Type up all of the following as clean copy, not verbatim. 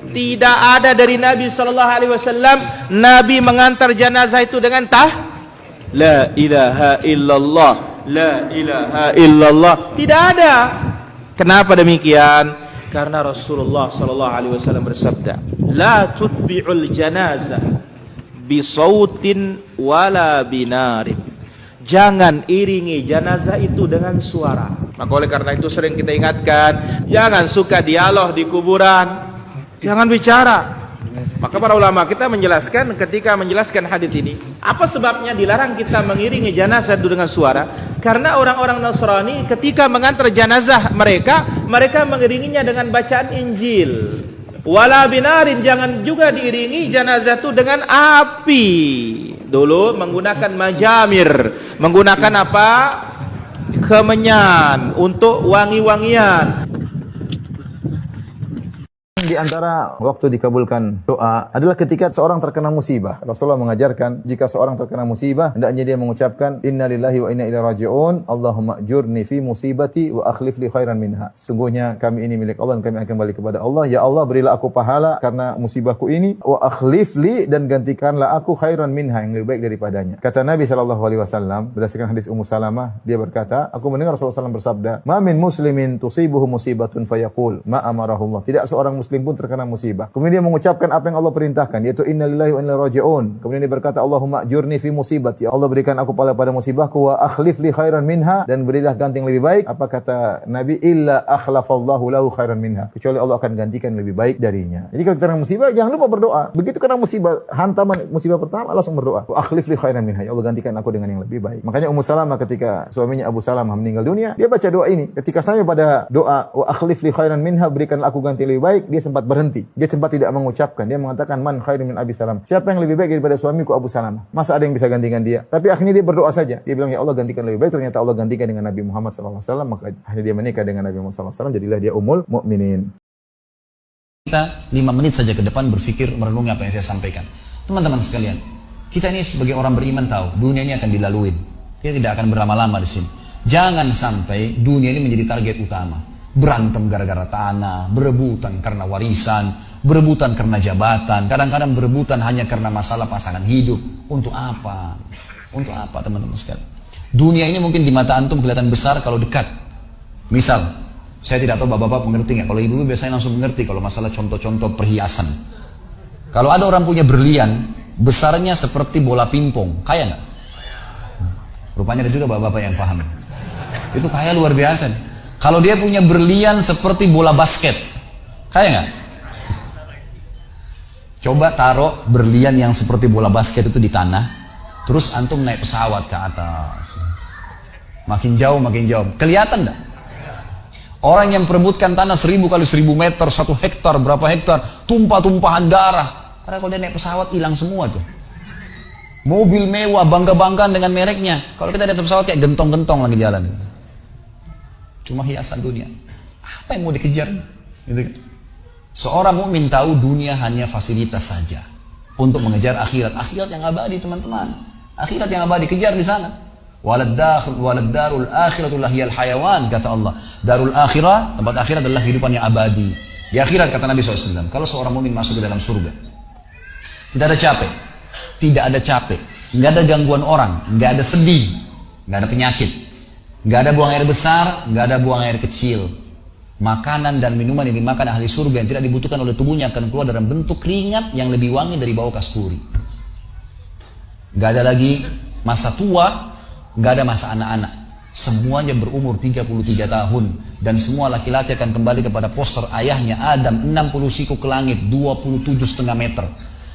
Tidak ada dari Nabi SAW Nabi mengantar jenazah itu dengan La ilaha illallah, la ilaha illallah. Tidak ada. Kenapa demikian? Karena Rasulullah SAW bersabda, la tutbi'ul janazah bisautin wala binarin. Jangan iringi jenazah itu dengan suara. Maka oleh karena itu sering kita ingatkan, jangan suka dialog di kuburan, jangan bicara. Maka para ulama kita menjelaskan, ketika menjelaskan hadis ini, apa sebabnya dilarang kita mengiringi jenazah itu dengan suara? Karena orang-orang Nasrani ketika mengantar jenazah mereka mengiringinya dengan bacaan Injil. Wala binarin, jangan juga diiringi jenazah itu dengan api. Dulu menggunakan majamir, menggunakan apa? Kemenyan untuk wangi-wangian. Di antara waktu dikabulkan doa adalah ketika seorang terkena musibah. Rasulullah mengajarkan jika seorang terkena musibah hendaknya dia mengucapkan innalillahi wa inna ilaihi raji'un, Allahumma ajurni fi musibati wa akhlif li khairan minha. Sungguhnya kami ini milik Allah dan kami akan kembali kepada Allah. Ya Allah, berilah aku pahala karena musibahku ini, wa akhlif li, dan gantikanlah aku khairan minha, yang lebih baik daripadanya. Kata Nabi SAW berdasarkan hadis Ummu Salamah, dia berkata, aku mendengar Rasulullah SAW bersabda, ma min muslimin tusibuhu musibatun fayaqul ma amarahullah. Tidak seorang muslim pun terkena musibah kemudian dia mengucapkan apa yang Allah perintahkan, yaitu innalillahi wa inna ilaihi raji'un. Kemudian dia berkata, Allahumma ajurni fi musibati, ya Allah berikan aku pahala pada musibahku, wa akhlif li khairan minha, dan berilah ganti yang lebih baik. Apa kata Nabi? Illa akhlafallahu lahu khairan minha, kecuali Allah akan gantikan lebih baik darinya. Jadi kalau terkena musibah jangan lupa berdoa. Begitu kena musibah, hantaman musibah pertama, langsung berdoa, wa akhlif li khairan minha, ya Allah gantikan aku dengan yang lebih baik. Makanya Ummu Salamah ketika suaminya Abu Salamah meninggal dunia, dia baca doa ini. Ketika sampai pada doa wa akhlif li khairan minha, berikan aku ganti yang lebih baik, dia sempat berhenti. Dia sempat tidak mengucapkan. Dia mengatakan, man khairu min Abi Salam. Siapa yang lebih baik daripada suamiku Abu Salamah? Masa ada yang bisa gantikan dia? Tapi akhirnya dia berdoa saja. Dia bilang, ya Allah gantikan lebih baik. Ternyata Allah gantikan dengan Nabi Muhammad SAW. Maka akhirnya dia menikah dengan Nabi Muhammad SAW. Jadilah dia Ummul Mukminin. Kita 5 menit saja ke depan berpikir, merenungi apa yang saya sampaikan. Teman-teman sekalian, kita ini sebagai orang beriman tahu, dunia ini akan dilaluin. Dia tidak akan berlama-lama di sini. Jangan sampai dunia ini menjadi target utama. Berantem gara-gara tanah, berebutan karena warisan, berebutan karena jabatan, kadang-kadang berebutan hanya karena masalah pasangan hidup. Untuk apa? Untuk apa teman-teman sekalian? Dunia ini mungkin di mata antum kelihatan besar kalau dekat. Misal, saya tidak tahu bapak-bapak mengerti nggak? Kalau ibu-ibu biasanya langsung mengerti kalau masalah contoh-contoh perhiasan. Kalau ada orang punya berlian, besarnya seperti bola pingpong, kaya nggak? Rupanya ada juga bapak-bapak yang paham. Itu kaya luar biasa nih. Kalau dia punya berlian seperti bola basket, kaya nggak? Coba taruh berlian yang seperti bola basket itu di tanah, terus antum naik pesawat ke atas, makin jauh, kelihatan nggak? Orang yang perebutkan tanah 1000 kali 1000 meter, 1 hektar, berapa hektar, tumpah-tumpahan darah. Karena kalau dia naik pesawat hilang semua tuh. Mobil mewah, bangga-banggaan dengan mereknya. Kalau kita naik pesawat kayak gentong-gentong lagi jalan. Cuma hiasan dunia. Apa yang mau dikejar? Gitu. Seorang mukmin tahu dunia hanya fasilitas saja untuk mengejar akhirat. Akhirat yang abadi, teman-teman. Akhirat yang abadi, kejar di sana. Walad darul akhiratu lahiyal hayawan, kata Allah. Darul akhirah, tempat akhirat adalah kehidupan yang abadi. Di akhirat, kata Nabi SAW, kalau seorang mukmin masuk ke dalam surga, tidak ada capek, nggak ada gangguan orang, nggak ada sedih, nggak ada penyakit. Gak ada buang air besar, gak ada buang air kecil. Makanan dan minuman yang dimakan ahli surga yang tidak dibutuhkan oleh tubuhnya akan keluar dalam bentuk keringat yang lebih wangi dari bau kasturi. Gak ada lagi masa tua, gak ada masa anak-anak. Semuanya berumur 33 tahun. Dan semua laki-laki akan kembali kepada poster ayahnya Adam, 60 siku ke langit, 27,5 meter.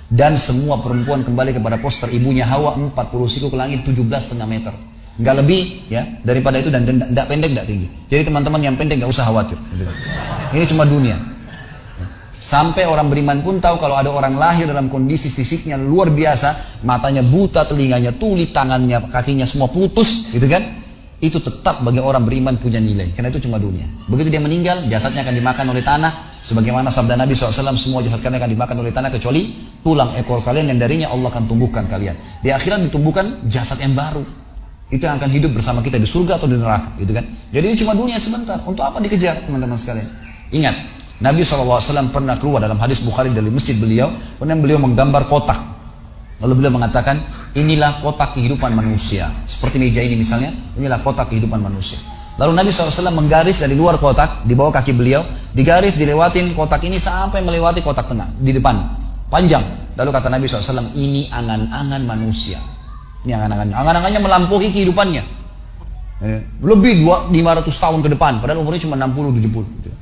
Dan semua perempuan kembali kepada poster ibunya Hawa, 40 siku ke langit, 17,5 meter. Nggak lebih ya daripada itu, dan tidak pendek, tidak tinggi. Jadi teman-teman yang pendek nggak usah khawatir. Ini cuma dunia. Sampai orang beriman pun tahu kalau ada orang lahir dalam kondisi fisiknya luar biasa, matanya buta, telinganya tuli, tangannya, kakinya semua putus, gitu kan? Itu tetap bagi orang beriman punya nilai. Karena itu cuma dunia. Begitu dia meninggal, jasadnya akan dimakan oleh tanah. Sebagaimana sabda Nabi SAW, semua jasad kalian akan dimakan oleh tanah kecuali tulang ekor kalian yang darinya Allah akan tumbuhkan kalian. Di akhirat ditumbuhkan jasad yang baru. Itu yang akan hidup bersama kita di surga atau di neraka, gitu kan? Jadi ini cuma dunia sebentar. Untuk apa dikejar, teman-teman sekalian? Ingat, Nabi SAW pernah keluar dalam hadis Bukhari dari masjid beliau, kemudian beliau menggambar kotak. Lalu beliau mengatakan, inilah kotak kehidupan manusia. Seperti meja ini misalnya, inilah kotak kehidupan manusia. Lalu Nabi SAW menggaris dari luar kotak, di bawah kaki beliau, digaris, dilewatin kotak ini sampai melewati kotak tengah, di depan, panjang. Lalu kata Nabi SAW, ini angan-angan manusia. Ini angan-angannya. Angan-angannya melampaui kehidupannya. Lebih 500 tahun ke depan, padahal umurnya cuma 60-70.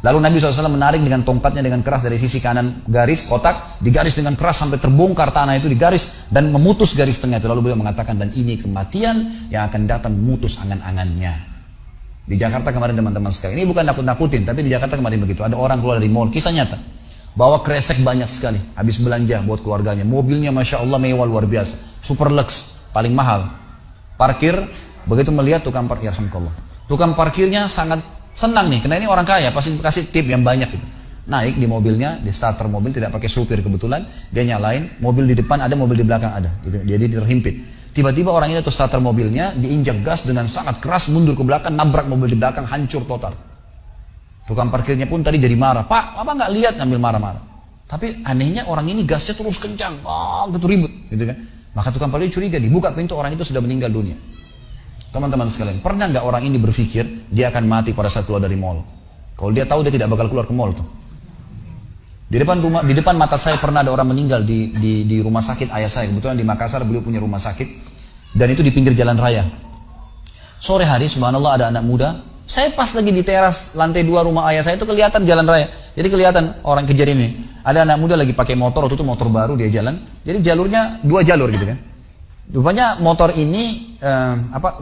Lalu Nabi SAW menarik dengan tongkatnya dengan keras dari sisi kanan garis kotak, digaris dengan keras sampai terbongkar tanah itu, digaris dan memutus garis tengah itu. Lalu beliau mengatakan, dan ini kematian yang akan datang memutus angan-angannya. Di Jakarta kemarin teman-teman sekalian, ini bukan nakut-nakutin, tapi di Jakarta kemarin begitu. Ada orang keluar dari mall, kisah nyata, bawa kresek banyak sekali, habis belanja buat keluarganya. Mobilnya Masya Allah mewah luar biasa, super lux, paling mahal. Parkir, begitu melihat tukang parkir, alhamdulillah, tukang parkirnya sangat senang nih, karena ini orang kaya, pasti kasih tip yang banyak gitu. Naik di mobilnya, di starter mobil, tidak pakai supir kebetulan, dia nyalain, mobil di depan ada, mobil di belakang ada, gitu. Jadi terhimpit. Tiba-tiba orang ini tuh starter mobilnya, diinjak gas dengan sangat keras, mundur ke belakang, nabrak mobil di belakang, hancur total. Tukang parkirnya pun tadi jadi marah, Pak, apa nggak lihat, ngambil marah-marah. Tapi anehnya orang ini gasnya terus kencang, gitu ribut, gitu kan. Maka tukang parkir curiga, dibuka pintu, orang itu sudah meninggal dunia. Teman-teman sekalian, pernah nggak orang ini berpikir dia akan mati pada saat keluar dari mall? Kalau dia tahu dia tidak bakal keluar ke mall tuh. Di depan mata saya pernah ada orang meninggal di rumah sakit ayah saya. Kebetulan di Makassar beliau punya rumah sakit dan itu di pinggir jalan raya. Sore hari subhanallah ada anak muda. Saya pas lagi di teras lantai 2 rumah ayah saya itu kelihatan jalan raya. Jadi kelihatan orang kejar ini. Ada anak muda lagi pakai motor, waktu itu motor baru dia jalan. Jadi jalurnya 2 jalur gitu kan. Rupanya motor ini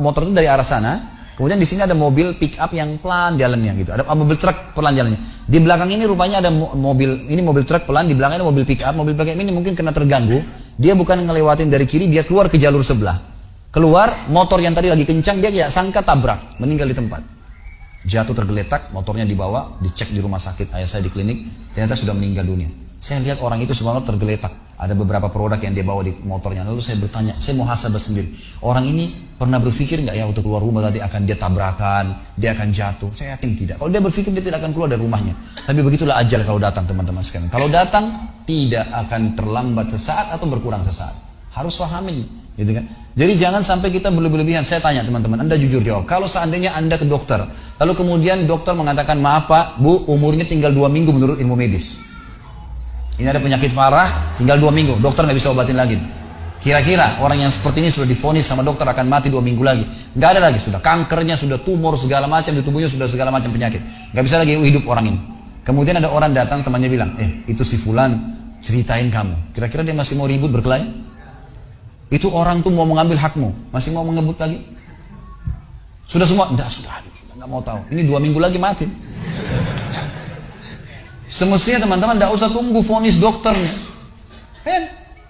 motor itu dari arah sana. Kemudian di sini ada mobil pick up yang pelan jalannya gitu. Ada mobil truk pelan jalannya. Di belakang ini rupanya ada mobil truk pelan, di belakangnya ada mobil pick up. Mobil pick up ini mungkin kena terganggu. Dia bukan ngelewatin dari kiri, dia keluar ke jalur sebelah. Keluar, motor yang tadi lagi kencang dia tidak sangka tabrak, meninggal di tempat. Jatuh tergeletak, motornya dibawa, dicek di rumah sakit ayah saya di klinik, ternyata sudah meninggal dunia. Saya lihat orang itu subhanallah tergeletak. Ada beberapa produk yang dia bawa di motornya. Lalu saya bertanya, saya muhasabah sendiri. Orang ini pernah berpikir nggak ya untuk keluar rumah tadi akan dia tabrakan, dia akan jatuh? Saya yakin tidak. Kalau dia berpikir dia tidak akan keluar dari rumahnya. Tapi begitulah ajal kalau datang teman-teman sekalian. Kalau datang tidak akan terlambat sesaat atau berkurang sesaat. Harus pahamin, gitu kan? Jadi jangan sampai kita berlebihan. Saya tanya teman-teman, Anda jujur jawab. Kalau seandainya Anda ke dokter, lalu kemudian dokter mengatakan maaf Pak, Bu, umurnya tinggal 2 minggu menurut ilmu medis. Ini ada penyakit parah, tinggal 2 minggu, dokter nggak bisa obatin lagi. Kira-kira orang yang seperti ini sudah divonis sama dokter akan mati 2 minggu lagi. Nggak ada lagi, sudah kankernya, sudah tumor segala macam di tubuhnya, sudah segala macam penyakit. Nggak bisa lagi hidup orang ini. Kemudian ada orang datang, temannya bilang, itu si fulan, ceritain kamu. Kira-kira dia masih mau ribut berkelahi? Itu orang tuh mau mengambil hakmu, masih mau mengebut lagi? Sudah semua? Sudah, nggak mau tahu. Ini 2 minggu lagi mati. Semestinya teman-teman tidak usah tunggu vonis dokternya.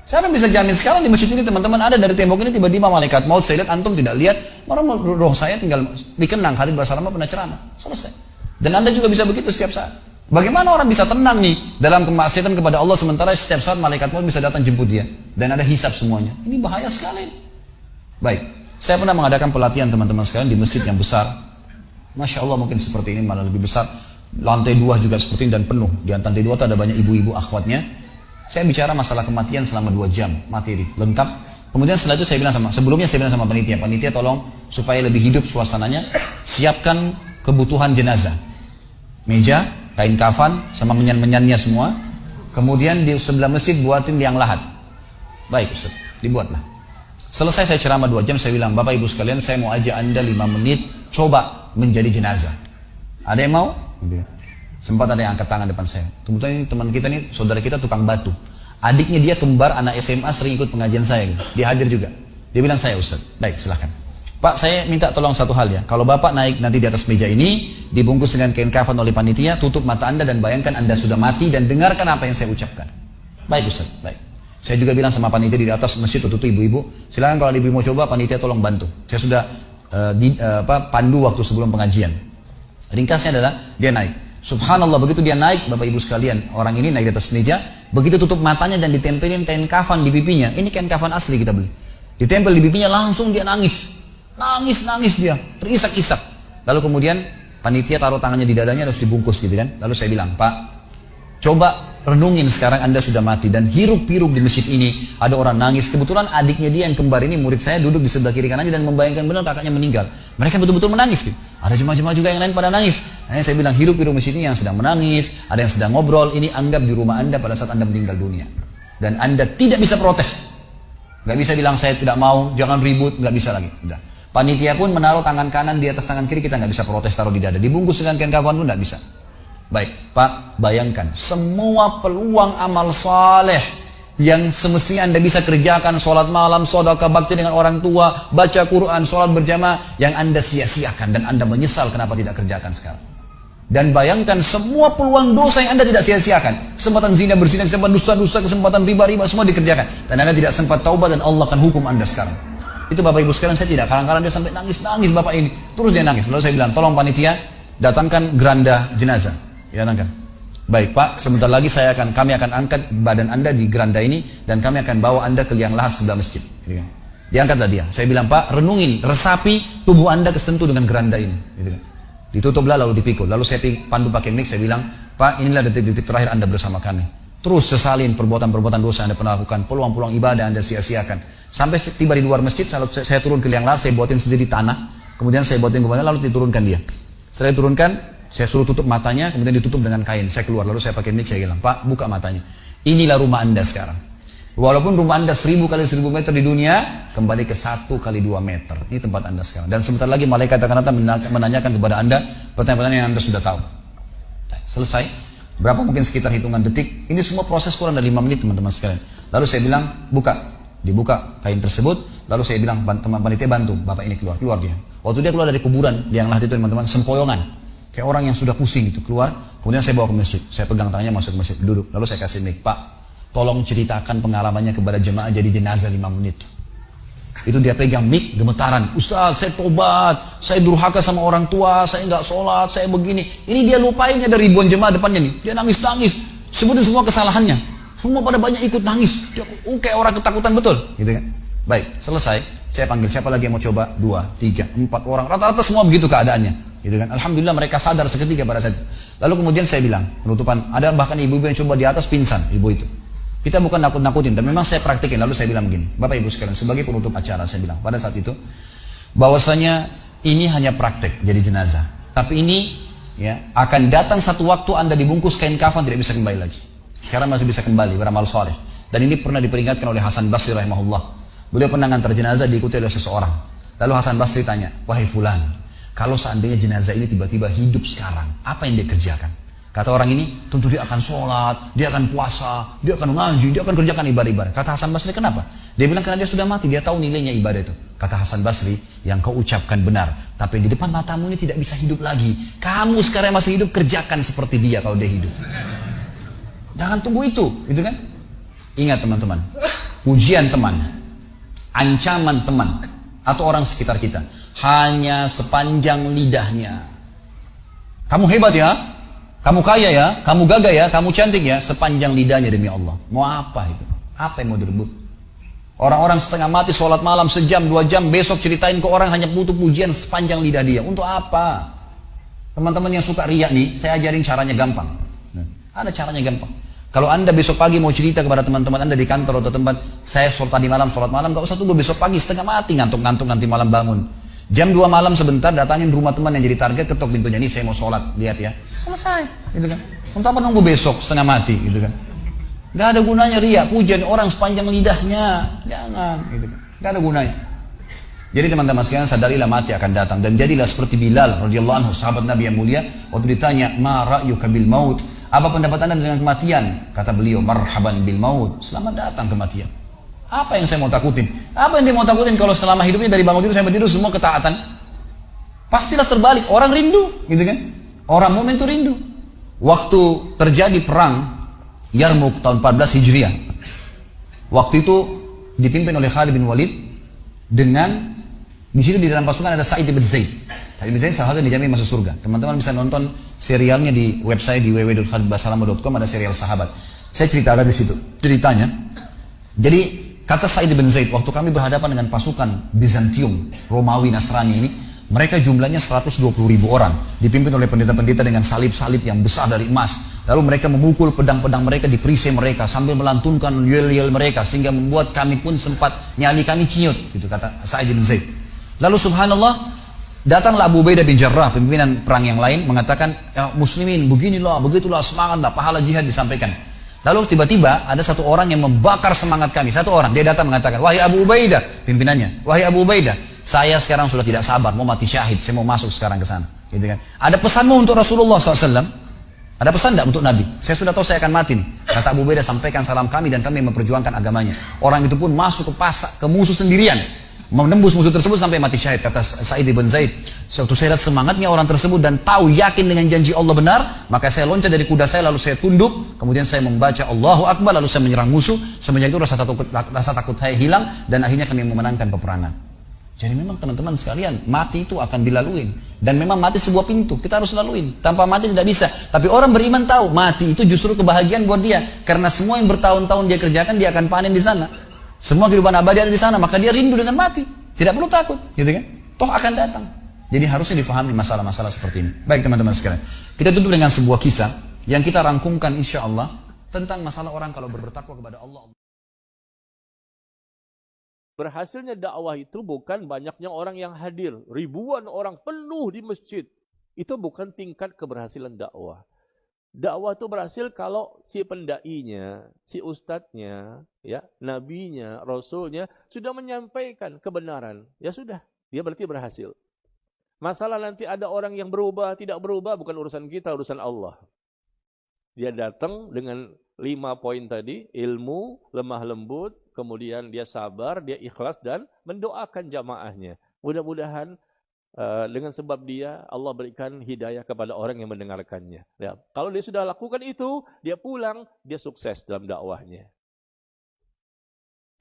Siapa yang bisa jamin sekarang di masjid ini teman-teman ada dari tembok ini tiba-tiba malaikat maut, saya lihat antum tidak lihat, orang roh saya tinggal dikenang Khalid Basalamah pernah ceramah, selesai. Dan Anda juga bisa begitu setiap saat. Bagaimana orang bisa tenang nih dalam kemaksiatan kepada Allah sementara setiap saat malaikat maut bisa datang jemput dia dan ada hisab semuanya. Ini bahaya sekali. Baik, saya pernah mengadakan pelatihan teman-teman sekalian di masjid yang besar. Masya Allah mungkin seperti ini malah lebih besar. Lantai 2 juga seperti ini dan penuh. Di lantai 2 itu ada banyak ibu-ibu akhwatnya. Saya bicara masalah kematian selama 2 jam materi lengkap. Kemudian setelah itu sebelumnya saya bilang sama panitia tolong supaya lebih hidup suasananya, siapkan kebutuhan jenazah, meja, kain kafan, sama menyan-menyannya semua. Kemudian di sebelah masjid buatin liang lahat. Baik Ustaz, dibuatlah. Selesai saya ceramah 2 jam, saya bilang, Bapak Ibu sekalian, saya mau ajak Anda 5 menit coba menjadi jenazah. Ada yang mau? Sempat ada yang angkat tangan depan saya. Kebetulan ini teman kita nih, saudara kita tukang batu. Adiknya dia kembar anak SMA sering ikut pengajian saya gitu. Dia hadir juga. Dia bilang, saya Ustaz. Baik, silahkan. Pak, saya minta tolong satu hal ya. Kalau Bapak naik nanti di atas meja ini, dibungkus dengan kain kafan oleh panitia, tutup mata Anda dan bayangkan Anda sudah mati dan dengarkan apa yang saya ucapkan. Baik Ustaz, baik. Saya juga bilang sama panitia di atas masjid waktu itu ibu-ibu, silakan kalau ibu mau coba panitia tolong bantu. Saya sudah pandu waktu sebelum pengajian. Ringkasnya adalah dia naik. Subhanallah begitu dia naik, Bapak Ibu sekalian, orang ini naik di atas meja, begitu tutup matanya dan ditempelin kain kafan di pipinya. Ini kain kafan asli kita beli. Ditempel di pipinya langsung dia nangis dia, terisak-isak. Lalu kemudian Panitia taruh tangannya di dadanya harus dibungkus gitu kan. Lalu saya bilang, Pak, coba renungin sekarang Anda sudah mati dan hiruk-pikuk di masjid ini ada orang nangis. Kebetulan adiknya dia yang kembar ini murid saya duduk di sebelah kiri kanannya dan membayangkan benar kakaknya meninggal. Mereka betul-betul menangis gitu. Ada jemaah-jemaah juga yang lain pada nangis. Nah, saya bilang hiruk-pikuk masjid ini yang sedang menangis, ada yang sedang ngobrol, ini anggap di rumah Anda pada saat Anda meninggal dunia. Dan Anda tidak bisa protes. Gak bisa bilang saya tidak mau, jangan ribut, gak bisa lagi. Udah. Panitia pun menaruh tangan kanan di atas tangan kiri, kita gak bisa protes taruh di dada. Dibungkus dengan kain kafan pun gak bisa. Baik, Pak, bayangkan semua peluang amal saleh yang semestinya Anda bisa kerjakan, sholat malam, sedekah, bakti dengan orang tua, baca Quran, sholat berjamaah, yang Anda sia-siakan dan Anda menyesal kenapa tidak kerjakan sekarang. Dan bayangkan semua peluang dosa yang Anda tidak sia-siakan. Kesempatan zina, berzina, kesempatan dusta-dusta, kesempatan riba-riba, semua dikerjakan. Dan Anda tidak sempat taubat dan Allah akan hukum Anda sekarang. Itu Bapak Ibu sekalian, saya tidak. Kadang-kadang dia sampai nangis-nangis Bapak ini. Terus dia nangis. Lalu saya bilang, tolong panitia, datangkan geranda jenazah. Datangkan. Baik Pak, sebentar lagi kami akan angkat badan Anda di geranda ini. Dan kami akan bawa Anda ke liang lahat sebelah masjid. Diangkatlah dia. Saya bilang, Pak, renungin, resapi tubuh Anda kesentuh dengan geranda ini. Ditutuplah lalu dipikul. Lalu saya pandu pakai mic, saya bilang, Pak, inilah detik-detik terakhir Anda bersama kami. Terus sesalin perbuatan-perbuatan dosa Anda pernah lakukan, peluang-peluang ibadah Anda sia-siakan. Sampai tiba di luar masjid, saya turun ke liang lahat, saya buatin sendiri tanah, kemudian saya buatin kembali, lalu diturunkan dia. Setelah diturunkan, saya suruh tutup matanya, kemudian ditutup dengan kain. Saya keluar, lalu saya pakai mic, saya bilang, Pak, buka matanya. Inilah rumah Anda sekarang. Walaupun rumah Anda 1000 kali 1000 meter di dunia, kembali ke 1 kali 2 meter. Ini tempat Anda sekarang. Dan sebentar lagi malaikat akan datang menanyakan kepada Anda pertanyaan-pertanyaan yang Anda sudah tahu. Selesai. Berapa mungkin sekitar hitungan detik. Ini semua proses kurang dari 5 menit teman-teman sekalian. Lalu saya bilang, buka. Dibuka kain tersebut. Lalu saya bilang, teman panitia bantu. Bapak ini keluar. Keluar dia. Waktu dia keluar dari kuburan, liang lahat itu teman-teman, sempoyongan. Kayak orang yang sudah pusing itu keluar. Kemudian saya bawa ke masjid. Saya pegang tangannya masuk ke masjid. Duduk. Lalu saya kasih mic. Pak, tolong ceritakan pengalamannya kepada jemaah jadi jenazah 5 menit. Itu dia pegang mic, gemetaran. Ustaz, saya tobat, saya durhaka sama orang tua, saya nggak sholat, saya begini. Ini dia lupain ada ribuan jemaah depannya nih. Dia nangis-nangis, sebutin semua kesalahannya. Semua pada banyak ikut nangis. Dia kayak orang ketakutan betul, gitu kan? Baik, selesai. Saya panggil siapa lagi yang mau coba? 2, 3, 4 orang. Rata-rata semua begitu keadaannya, gitu kan? Alhamdulillah mereka sadar seketika pada saat itu. Lalu kemudian saya bilang penutupan. Ada bahkan ibu-ibu yang coba di atas pingsan, ibu itu. Kita bukan nakut-nakutin, tapi memang saya praktikin. Lalu saya bilang begini, Bapak Ibu sekalian, sebagai penutup acara saya bilang pada saat itu, bahwasanya ini hanya praktek jadi jenazah. Tapi ini ya akan datang satu waktu Anda dibungkus kain kafan tidak bisa kembali lagi. Sekarang masih bisa kembali beramal soleh. Dan ini pernah diperingatkan oleh Hasan Basri rahimahullah. Beliau pernah ngantar jenazah diikuti oleh seseorang. Lalu Hasan Basri tanya, wahai fulan, kalau seandainya jenazah ini tiba-tiba hidup sekarang, apa yang dia kerjakan? Kata orang ini, tentu dia akan sholat, dia akan puasa, dia akan ngaji, dia akan kerjakan ibadah-ibadah. Kata Hasan Basri, kenapa? Dia bilang karena dia sudah mati, dia tahu nilainya ibadah itu. Kata Hasan Basri, yang kau ucapkan benar, tapi di depan matamu ini tidak bisa hidup lagi. Kamu sekarang masih hidup, kerjakan seperti dia kalau dia hidup. Jangan tunggu itu, gitu kan? Ingat teman-teman, pujian teman, ancaman teman, atau orang sekitar kita, hanya sepanjang lidahnya. Kamu hebat ya? Kamu kaya ya, kamu gagah ya, kamu cantik ya, sepanjang lidahnya demi Allah. Mau apa itu? Apa yang mau direbut? Orang-orang setengah mati sholat malam sejam, 2 jam, besok ceritain ke orang hanya butuh pujian sepanjang lidah dia. Untuk apa? Teman-teman yang suka riak nih, saya ajarin caranya gampang. Ada caranya gampang. Kalau Anda besok pagi mau cerita kepada teman-teman Anda di kantor atau tempat, saya sholat malam, gak usah tunggu besok pagi, setengah mati ngantuk-ngantuk nanti malam bangun. Jam 2 malam sebentar datangin rumah teman yang jadi target, ketok pintunya, nih saya mau sholat, lihat ya, selesai, gitu kan? Untuk apa nunggu besok setengah mati, gitu kan? Gak ada gunanya riak, pujian orang sepanjang lidahnya, jangan, gitu kan? Gak ada gunanya. Jadi teman-teman sekalian sadarilah mati akan datang dan jadilah seperti Bilal radhiyallahu anhu, sahabat Nabi yang mulia, waktu ditanya, ma ra'yuka bil maut? Apa pendapat Anda dengan kematian? Kata beliau, marhaban bil maut, selamat datang kematian. Apa yang saya mau takutin? Apa yang dia mau takutin kalau selama hidupnya dari bangun tidur sampai tidur semua ketaatan? Pastilah terbalik. Orang rindu, gitu kan? Orang mukmin itu rindu. Waktu terjadi perang Yarmuk tahun 14 Hijriah. Waktu itu dipimpin oleh Khalid bin Walid dengan di situ di dalam pasukan ada Sa'id bin Zaid. Sa'id bin Zaid salah satu yang dijamin masuk surga. Teman-teman bisa nonton serialnya di website di www.khalidbasalamah.com, ada serial sahabat. Saya ceritakan di situ. Ceritanya, jadi kata Sa'id bin Zaid, waktu kami berhadapan dengan pasukan Bizantium, Romawi Nasrani ini, Mereka jumlahnya 120.000 orang, dipimpin oleh pendeta-pendeta dengan salib-salib yang besar dari emas. Lalu mereka memukul pedang-pedang mereka di perisai mereka sambil melantunkan yel-yel mereka, sehingga membuat kami pun sempat nyali kami ciut, gitu kata Sa'id bin Zaid. Lalu subhanallah, datanglah Abu Ubaidah bin Jarrah, pimpinan perang yang lain, mengatakan, ya, muslimin beginilah, begitulah, semangatlah, pahala jihad disampaikan. Lalu tiba-tiba ada satu orang yang membakar semangat kami. Satu orang, dia datang mengatakan, wahai Abu Ubaidah, pimpinannya, wahai Abu Ubaidah, saya sekarang sudah tidak sabar, mau mati syahid, saya mau masuk sekarang ke sana. Gitu kan? Ada pesanmu untuk Rasulullah SAW? Ada pesan tidak untuk Nabi? Saya sudah tahu saya akan mati nih. Kata Abu Ubaidah, sampaikan salam kami dan kami memperjuangkan agamanya. Orang itu pun masuk ke musuh sendirian, menembus musuh tersebut sampai mati syahid. Kata Sa'id bin Zaid, waktu saya lihat semangatnya orang tersebut dan tahu yakin dengan janji Allah benar, maka saya loncat dari kuda saya, lalu saya tunduk, kemudian saya membaca Allahu Akbar, lalu saya menyerang musuh. Semenjak itu rasa takut saya hilang dan akhirnya kami memenangkan peperangan. Jadi memang teman-teman sekalian, mati itu akan dilaluin. Dan memang mati sebuah pintu, kita harus laluin. Tanpa mati tidak bisa. Tapi orang beriman tahu, mati itu justru kebahagiaan buat dia. Karena semua yang bertahun-tahun dia kerjakan, dia akan panen di sana. Semua kehidupan abadi ada di sana, maka dia rindu dengan mati. Tidak perlu takut, gitu kan? Toh akan datang. Jadi harusnya difahami masalah-masalah seperti ini. Baik teman-teman sekalian, kita tutup dengan sebuah kisah yang kita rangkumkan insya Allah tentang masalah orang kalau bertakwa kepada Allah. Berhasilnya dakwah itu bukan banyaknya orang yang hadir. Ribuan orang penuh di masjid. Itu bukan tingkat keberhasilan dakwah. Dakwah itu berhasil kalau si pendainya, si ustadznya, ya, nabinya, rasulnya sudah menyampaikan kebenaran. Ya sudah, dia berarti berhasil. Masalah nanti ada orang yang berubah, tidak berubah, bukan urusan kita, urusan Allah. Dia datang dengan 5 poin tadi, ilmu, lemah lembut, kemudian dia sabar, dia ikhlas dan mendoakan jamaahnya. Mudah-mudahan dengan sebab dia, Allah berikan hidayah kepada orang yang mendengarkannya. Ya, kalau dia sudah lakukan itu, dia pulang, dia sukses dalam dakwahnya.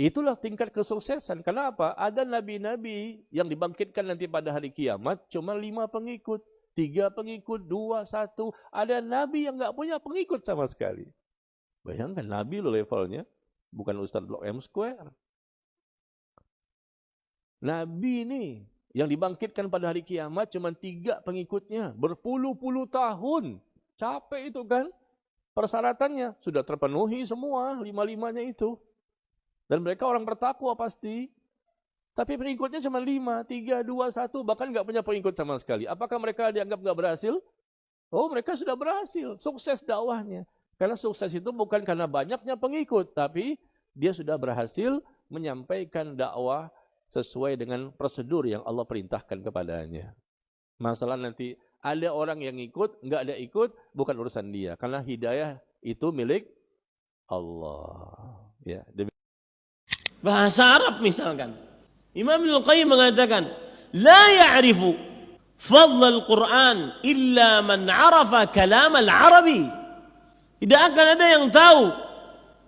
Itulah tingkat kesuksesan. Kenapa? Ada nabi-nabi yang dibangkitkan nanti pada hari kiamat, cuma 5 pengikut, 3 pengikut, 2, 1. Ada nabi yang nggak punya pengikut sama sekali. Bayangkan, nabi lo levelnya. Bukan Ustadz Blok M Square. Nabi ini yang dibangkitkan pada hari kiamat cuma 3 pengikutnya. Berpuluh-puluh tahun. Capek itu kan. Persyaratannya sudah terpenuhi semua 5-5-nya itu. Dan mereka orang bertakwa pasti. Tapi pengikutnya cuma 5, 3, 2, 1. Bahkan nggak punya pengikut sama sekali. Apakah mereka dianggap nggak berhasil? Oh, mereka sudah berhasil. Sukses dakwahnya. Karena sukses itu bukan karena banyaknya pengikut, tapi dia sudah berhasil menyampaikan dakwah sesuai dengan prosedur yang Allah perintahkan kepadanya. Masalah nanti ada orang yang ikut, nggak ada ikut, bukan urusan dia. Karena hidayah itu milik Allah. Ya. Bahasa Arab misalkan, Imam Ibnu Qayyim mengatakan, la ya'rifu fadla al-Quran illa man 'arafa kalam al-Arabi. Tidak akan ada yang tahu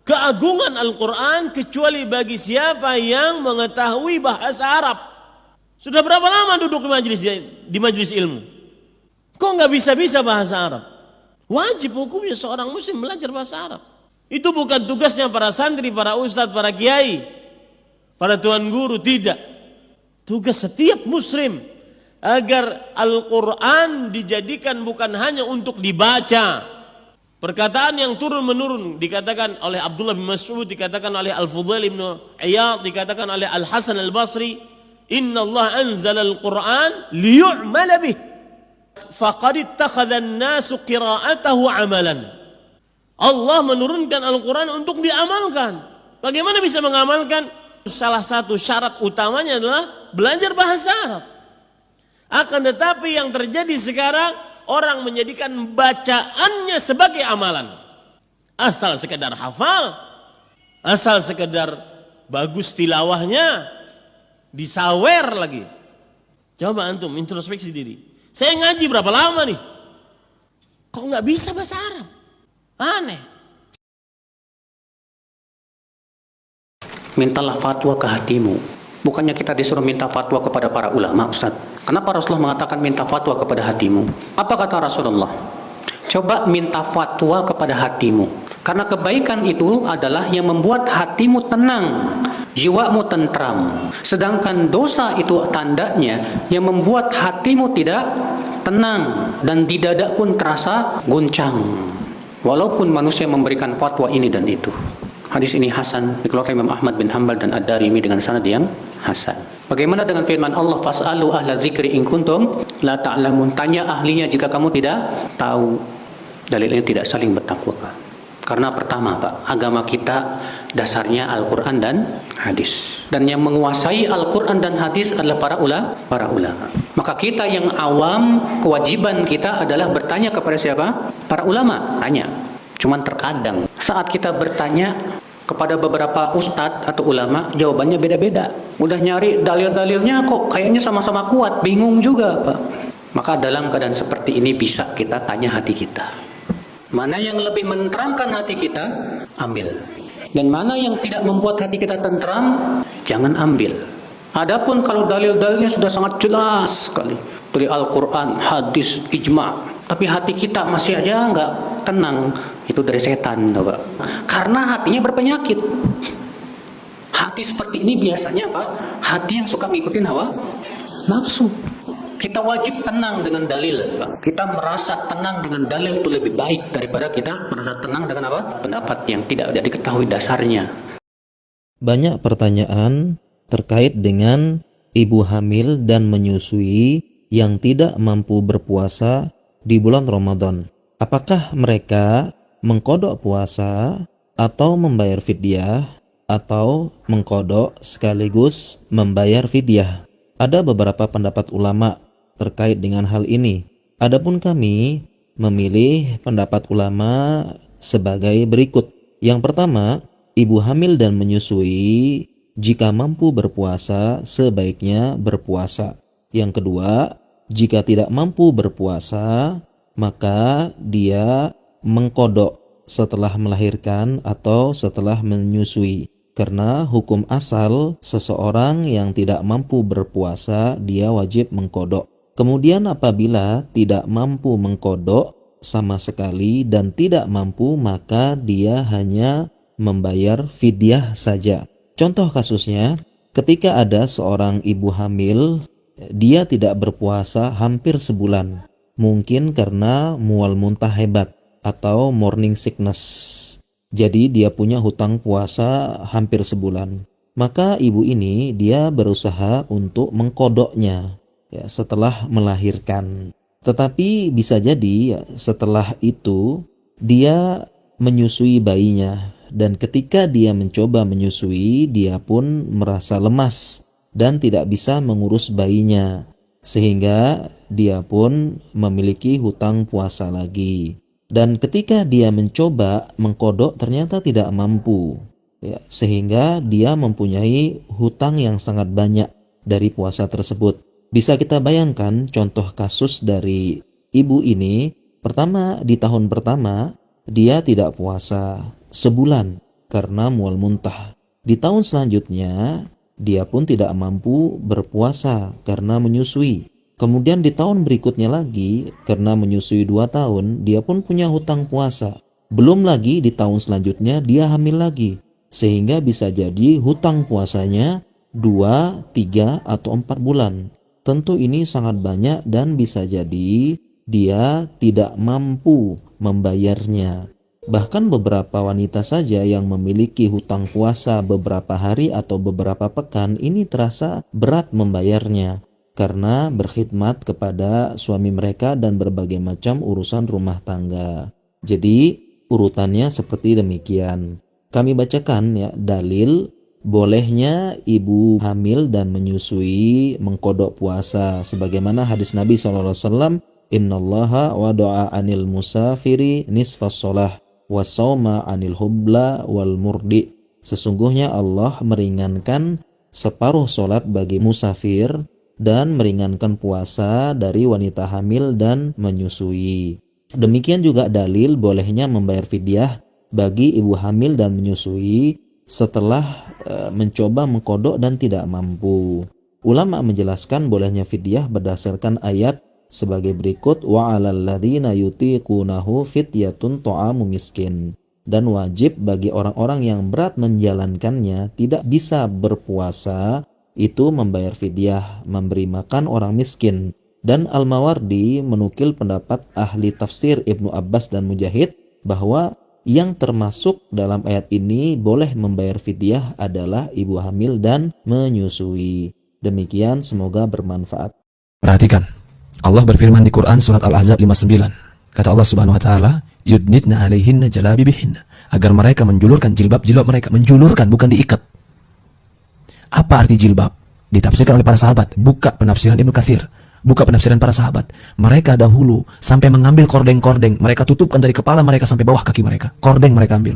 keagungan Al-Quran kecuali bagi siapa yang mengetahui bahasa Arab. Sudah berapa lama duduk di majelis ilmu? Kok nggak bisa-bisa bahasa Arab? Wajib hukumnya seorang muslim belajar bahasa Arab. Itu bukan tugasnya para santri, para ustadz, para kiai, para tuan guru, tidak. Tugas setiap muslim agar Al-Quran dijadikan bukan hanya untuk dibaca. Perkataan yang turun-menurun dikatakan oleh Abdullah bin Mas'ud, dikatakan oleh Al-Fudail bin Iyad, dikatakan oleh Al-Hasan Al-Basri, "Inna Allah anzala al-Qur'an liyu'mala bih, faqad ittakhadha an-nasu qira'atahu 'amalan." Allah menurunkan Al-Quran untuk diamalkan. Bagaimana bisa mengamalkan? Salah satu syarat utamanya adalah belajar bahasa Arab. Akan tetapi yang terjadi sekarang, orang menjadikan bacaannya sebagai amalan. Asal sekedar hafal, asal sekedar bagus tilawahnya, disawer lagi. Coba antum introspeksi diri. Saya ngaji berapa lama nih? Kok nggak bisa bahasa Arab? Aneh. Mintalah fatwa ke hatimu. Bukannya kita disuruh minta fatwa kepada para ulama, Ustaz. Kenapa Rasulullah mengatakan minta fatwa kepada hatimu? Apa kata Rasulullah? Coba minta fatwa kepada hatimu. Karena kebaikan itu adalah yang membuat hatimu tenang. jiwamu tentram. Sedangkan dosa itu tandanya yang membuat hatimu tidak tenang dan di dada pun terasa guncang. Walaupun manusia memberikan fatwa ini dan itu. Hadis ini hasan, dikeluarkan Imam Ahmad bin Hanbal dan Ad-Darimi dengan sanad yang hasan. Bagaimana dengan firman Allah, fas'alu ahla dzikri in kuntum la ta'lamun. Tanya ahlinya jika kamu tidak tahu. Dalil ini tidak saling bertakwa. Karena pertama, Pak, agama kita dasarnya Al-Quran dan hadis. Dan yang menguasai Al-Quran dan hadis adalah para ulama. Maka kita yang awam, kewajiban kita adalah bertanya kepada siapa? Para ulama, tanya. Cuman terkadang saat kita bertanya kepada beberapa ustadz atau ulama, jawabannya beda-beda. Udah nyari dalil-dalilnya kok kayaknya sama-sama kuat, bingung juga, Pak. Maka dalam keadaan seperti ini bisa kita tanya hati kita. Mana yang lebih menenteramkan hati kita, ambil. Dan mana yang tidak membuat hati kita tentram, jangan ambil. Adapun kalau dalil-dalilnya sudah sangat jelas sekali dari Al-Quran, hadis, ijma', tapi hati kita masih aja nggak tenang, itu dari setan, Pak. Karena hatinya berpenyakit. Hati seperti ini biasanya apa? Hati yang suka ngikutin hawa nafsu. Kita wajib tenang dengan dalil, Pak. Kita merasa tenang dengan dalil itu lebih baik daripada kita merasa tenang dengan apa? Pendapat yang tidak diketahui dasarnya. Banyak pertanyaan terkait dengan ibu hamil dan menyusui yang tidak mampu berpuasa di bulan Ramadan. Apakah mereka mengkodok puasa atau membayar fidyah atau mengkodok sekaligus membayar fidyah? Ada beberapa pendapat ulama terkait dengan hal ini. Adapun kami memilih pendapat ulama sebagai berikut. Yang pertama, ibu hamil dan menyusui jika mampu berpuasa sebaiknya berpuasa. Yang kedua, jika tidak mampu berpuasa maka dia mengkodok setelah melahirkan atau setelah menyusui. Karena hukum asal seseorang yang tidak mampu berpuasa dia wajib mengkodok. Kemudian apabila tidak mampu mengkodok sama sekali dan tidak mampu, maka dia hanya membayar fidyah saja. Contoh kasusnya, ketika ada seorang ibu hamil, dia tidak berpuasa hampir sebulan. Mungkin karena mual muntah hebat atau morning sickness. Jadi dia punya hutang puasa hampir sebulan. Maka ibu ini dia berusaha untuk mengkodoknya ya, setelah melahirkan. Tetapi bisa jadi ya, setelah itu dia menyusui bayinya. Dan ketika dia mencoba menyusui, dia pun merasa lemas dan tidak bisa mengurus bayinya. Sehingga dia pun memiliki hutang puasa lagi. Dan ketika dia mencoba mengkodok ternyata tidak mampu ya, sehingga dia mempunyai hutang yang sangat banyak dari puasa tersebut. Bisa kita bayangkan contoh kasus dari ibu ini. Pertama, di tahun pertama dia tidak puasa sebulan karena mual muntah. Di tahun selanjutnya dia pun tidak mampu berpuasa karena menyusui. Kemudian di tahun berikutnya lagi, karena menyusui 2 tahun, dia pun punya hutang puasa. Belum lagi di tahun selanjutnya dia hamil lagi. Sehingga bisa jadi hutang puasanya 2, 3, atau 4 bulan. Tentu ini sangat banyak dan bisa jadi dia tidak mampu membayarnya. Bahkan beberapa wanita saja yang memiliki hutang puasa beberapa hari atau beberapa pekan, ini terasa berat membayarnya. Karena berkhidmat kepada suami mereka dan berbagai macam urusan rumah tangga. Jadi urutannya seperti demikian. Kami bacakan ya dalil bolehnya ibu hamil dan menyusui mengkodok puasa. Sebagaimana hadis Nabi SAW, Innallaha wada'a anil musafiri nisfas sholah wa sawma anil hubla wal murdi. Sesungguhnya Allah meringankan separuh sholat bagi musafir dan meringankan puasa dari wanita hamil dan menyusui. Demikian juga dalil bolehnya membayar fidyah bagi ibu hamil dan menyusui setelah mencoba mengkodok dan tidak mampu. Ulama menjelaskan bolehnya fidyah berdasarkan ayat sebagai berikut, wa 'alal ladzina yutiqunahu fidyatun ta'amu miskin. dan wajib bagi orang-orang yang berat menjalankannya tidak bisa berpuasa itu membayar fidyah, memberi makan orang miskin. Dan Al-Mawardi menukil pendapat ahli tafsir Ibnu Abbas dan Mujahid bahwa yang termasuk dalam ayat ini boleh membayar fidyah adalah ibu hamil dan menyusui. Demikian, semoga bermanfaat. Perhatikan, Allah berfirman di Quran surat Al-Ahzab 59. Kata Allah Subhanahu wa taala, yudnitna alaihinna jalabibihinna, agar mereka menjulurkan jilbab-jilbab mereka, menjulurkan bukan diikat. Apa arti jilbab? Ditafsirkan oleh para sahabat. Buka penafsiran Ibnu Katsir, buka penafsiran para sahabat. Mereka dahulu sampai mengambil kordeng-kordeng, mereka tutupkan dari kepala mereka sampai bawah kaki mereka. Kordeng mereka ambil.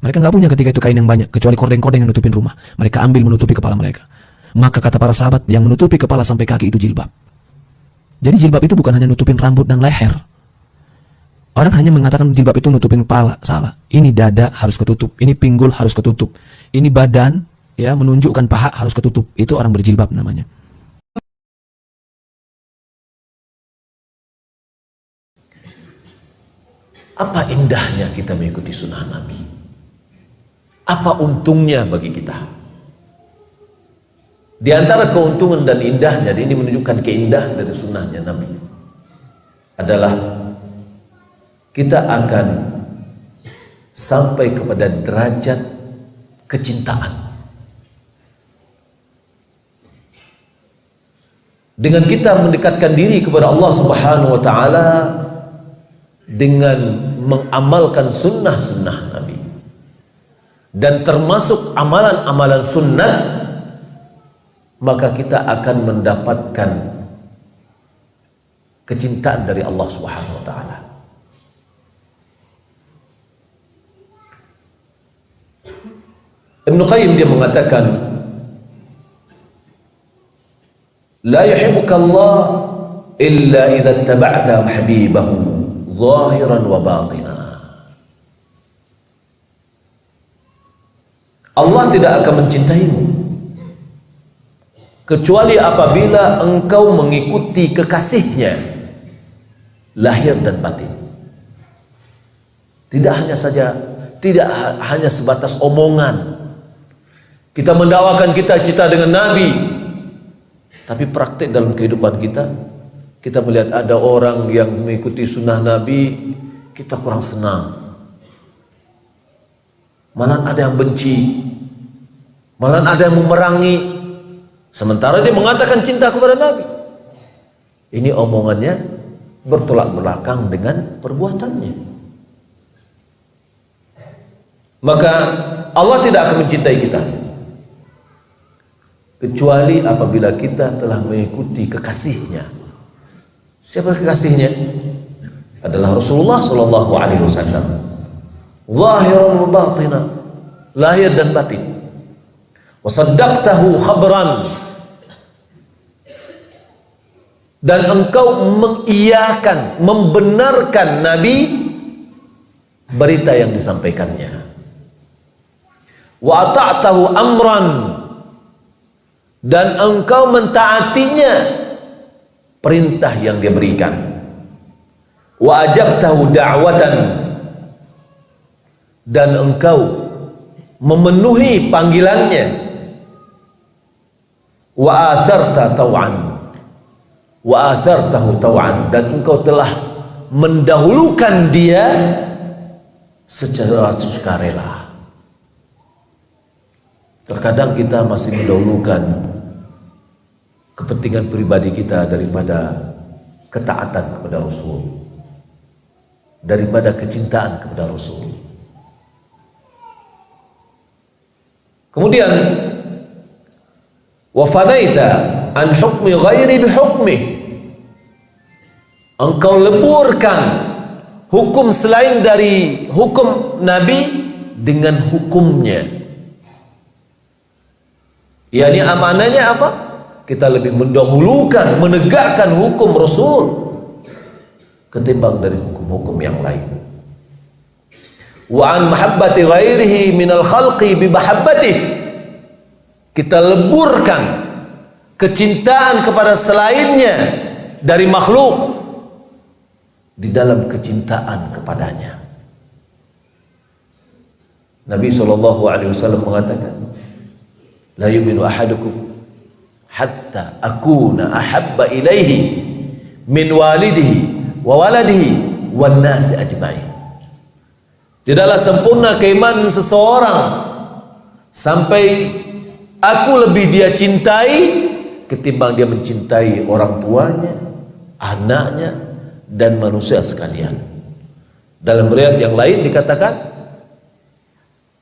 Mereka nggak punya ketika itu kain yang banyak, kecuali kordeng-kordeng yang nutupin rumah. Mereka ambil menutupi kepala mereka. Maka kata para sahabat, yang menutupi kepala sampai kaki itu jilbab. Jadi jilbab itu bukan hanya nutupin rambut dan leher. Orang hanya mengatakan jilbab itu nutupin kepala, salah. Ini dada harus ketutup, ini pinggul harus ketutup, ini badan ya menunjukkan paha harus ketutup. Itu orang berjilbab namanya. Apa indahnya kita mengikuti sunnah Nabi? Apa untungnya bagi kita? Di antara keuntungan dan indahnya, ini menunjukkan keindahan dari sunnahnya Nabi, adalah kita akan sampai kepada derajat kecintaan. Dengan kita mendekatkan diri kepada Allah Subhanahu wa taala dengan mengamalkan sunnah-sunnah Nabi, dan termasuk amalan-amalan sunnat, maka kita akan mendapatkan kecintaan dari Allah Subhanahu wa taala. Ibnu Qayyim dia mengatakan, la yuhibbuka Allah illa idza ittaba'ta habibahu zahiran wa batina. Allah tidak akan mencintaimu kecuali apabila engkau mengikuti kekasihnya lahir dan batin. Tidak hanya sebatas omongan. Kita mendakwakan kita cinta dengan Nabi, tapi praktik dalam kehidupan kita, kita melihat ada orang yang mengikuti sunnah Nabi, kita kurang senang. Malah ada yang benci, malah ada yang memerangi, sementara dia mengatakan cinta kepada Nabi. Ini omongannya bertolak belakang dengan perbuatannya. Maka Allah tidak akan mencintai kita kecuali apabila kita telah mengikuti kekasihnya. Siapa kekasihnya? Adalah Rasulullah sallallahu alaihi wasallam. Zahiran wa batina, lahir dan batin. Wa saddaqtahu khabran, dan engkau mengiyakan, membenarkan Nabi berita yang disampaikannya. Wa ata'tahu amran, dan engkau mentaatinya perintah yang dia berikan. Wa ajabtahu da'watan, dan engkau memenuhi panggilannya. Wa atharta taw'an, wa athartahu taw'an, dan engkau telah mendahulukan dia secara sukarela. Terkadang kita masih mendahulukan kepentingan pribadi kita daripada ketaatan kepada Rasul, daripada kecintaan kepada Rasul. Kemudian wa fanaita an hukmi ghairi bihukmi, engkau leburkan hukum selain dari hukum Nabi dengan hukumnya. Yani amanahnya apa? Kita lebih mendahulukan, menegakkan hukum Rasul ketimbang dari hukum-hukum yang lain. Wa an mahabbati ghairihi minal khalqi bi mahabbatihi, kita leburkan kecintaan kepada selainnya dari makhluk di dalam kecintaan kepadanya. Nabi SAW mengatakan, la yu'minu ahadukum hatta akuna ahabba ilaihi min walidihi wa waladihi wan nasi ajma'in. Tidaklah sempurna keimanan seseorang sampai aku lebih dia cintai ketimbang dia mencintai orang tuanya, anaknya, dan manusia sekalian. Dalam riwayat yang lain dikatakan,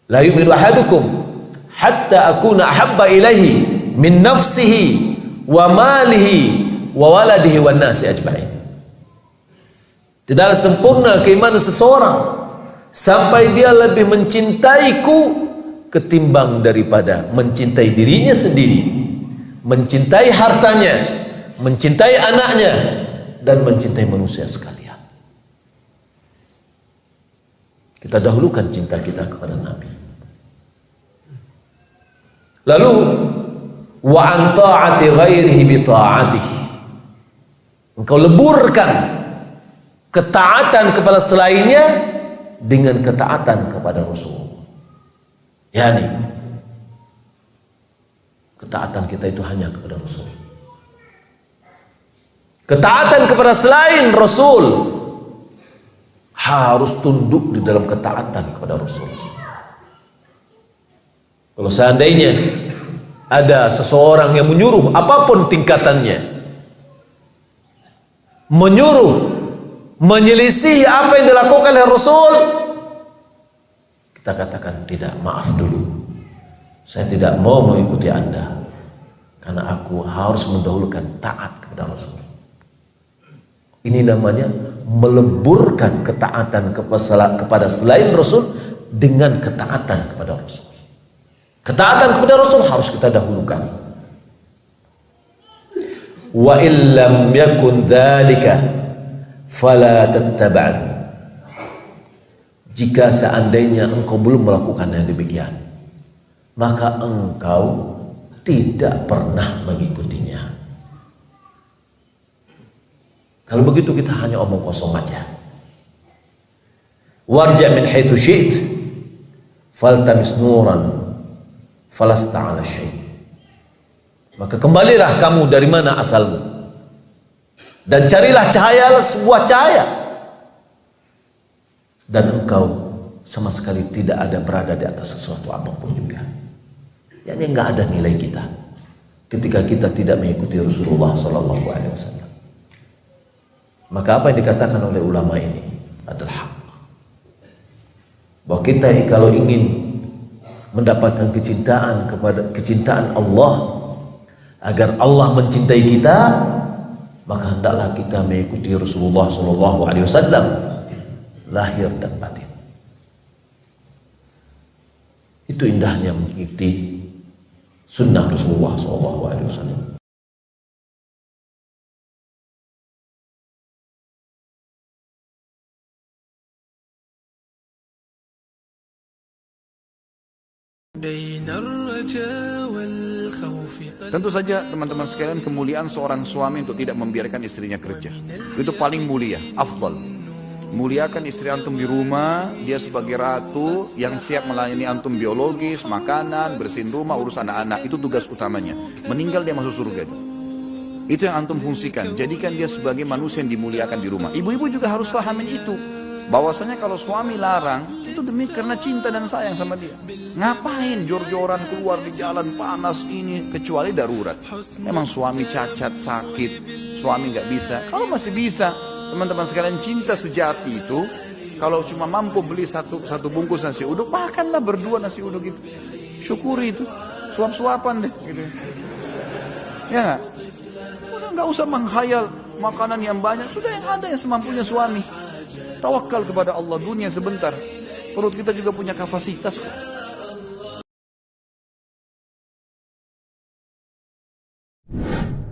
la yu'minu ahadukum hatta akuna ahabba ilaihi min nafsihi wa malihi wa waladihi wan nasi ajma'in. Tidaklah sempurna keimanan seseorang sampai dia lebih mencintaiku ketimbang daripada mencintai dirinya sendiri, mencintai hartanya, mencintai anaknya, dan mencintai manusia sekalian. Kita dahulukan cinta kita kepada Nabi. Lalu wa an ta'ati ghairihi bi ta'atihi. Engkau leburkan ketaatan kepada selainnya dengan ketaatan kepada Rasul. Yani ketaatan kita itu hanya kepada Rasul. Ketaatan kepada selain Rasul harus tunduk di dalam ketaatan kepada Rasul. Kalau seandainya ada seseorang yang menyuruh apapun tingkatannya, menyuruh menyelisihi apa yang dilakukan oleh Rasul, kita katakan tidak, maaf dulu, saya tidak mau mengikuti Anda karena aku harus mendahulukan taat kepada Rasul. Ini namanya meleburkan ketaatan kepada selain Rasul dengan ketaatan kepada Rasul. Ketaatan kepada Rasul harus kita dahulukan. Wa illam yakun dzalika fala tattaba'an. Jika seandainya engkau belum melakukan yang demikian, maka engkau tidak pernah mengikutinya. Kalau begitu kita hanya omong kosong aja. Warja min haitsu syi'it faltamis nuran falasta 'ala syai'. Maka kembalilah kamu dari mana asalmu dan carilah cahaya, sebuah cahaya, dan engkau sama sekali tidak ada berada di atas sesuatu apapun juga. Yani enggak ada nilai kita ketika kita tidak mengikuti Rasulullah SAW. Maka apa yang dikatakan oleh ulama ini adalah hak, bahwa kita kalau ingin mendapatkan kecintaan Allah, agar Allah mencintai kita, maka hendaklah kita mengikuti Rasulullah SAW lahir dan batin. Itu indahnya mengikuti sunnah Rasulullah SAW. Tentu saja teman-teman sekalian, kemuliaan seorang suami untuk tidak membiarkan istrinya kerja itu paling mulia, afdal. Muliakan istri antum di rumah, dia sebagai ratu yang siap melayani antum biologis, makanan, bersihin rumah, urus anak-anak. Itu tugas utamanya. Meninggal dia masuk surga. Itu yang antum fungsikan. Jadikan dia sebagai manusia yang dimuliakan di rumah. Ibu-ibu juga harus pahamin itu, bahwasanya kalau suami larang itu demi karena cinta dan sayang sama dia. Ngapain jor-joran keluar di jalan panas ini, kecuali darurat. Memang suami cacat, sakit, suami nggak bisa. Kalau masih bisa, teman-teman sekalian, cinta sejati itu kalau cuma mampu beli satu bungkus nasi uduk, makanlah berdua nasi uduk itu. Syukuri itu, suap-suapan deh gitu. Ya nggak? Udah nggak usah menghayal makanan yang banyak, sudah yang ada yang semampunya suami. Tawakal kepada Allah, dunia sebentar. Perut kita juga punya kapasitas kok.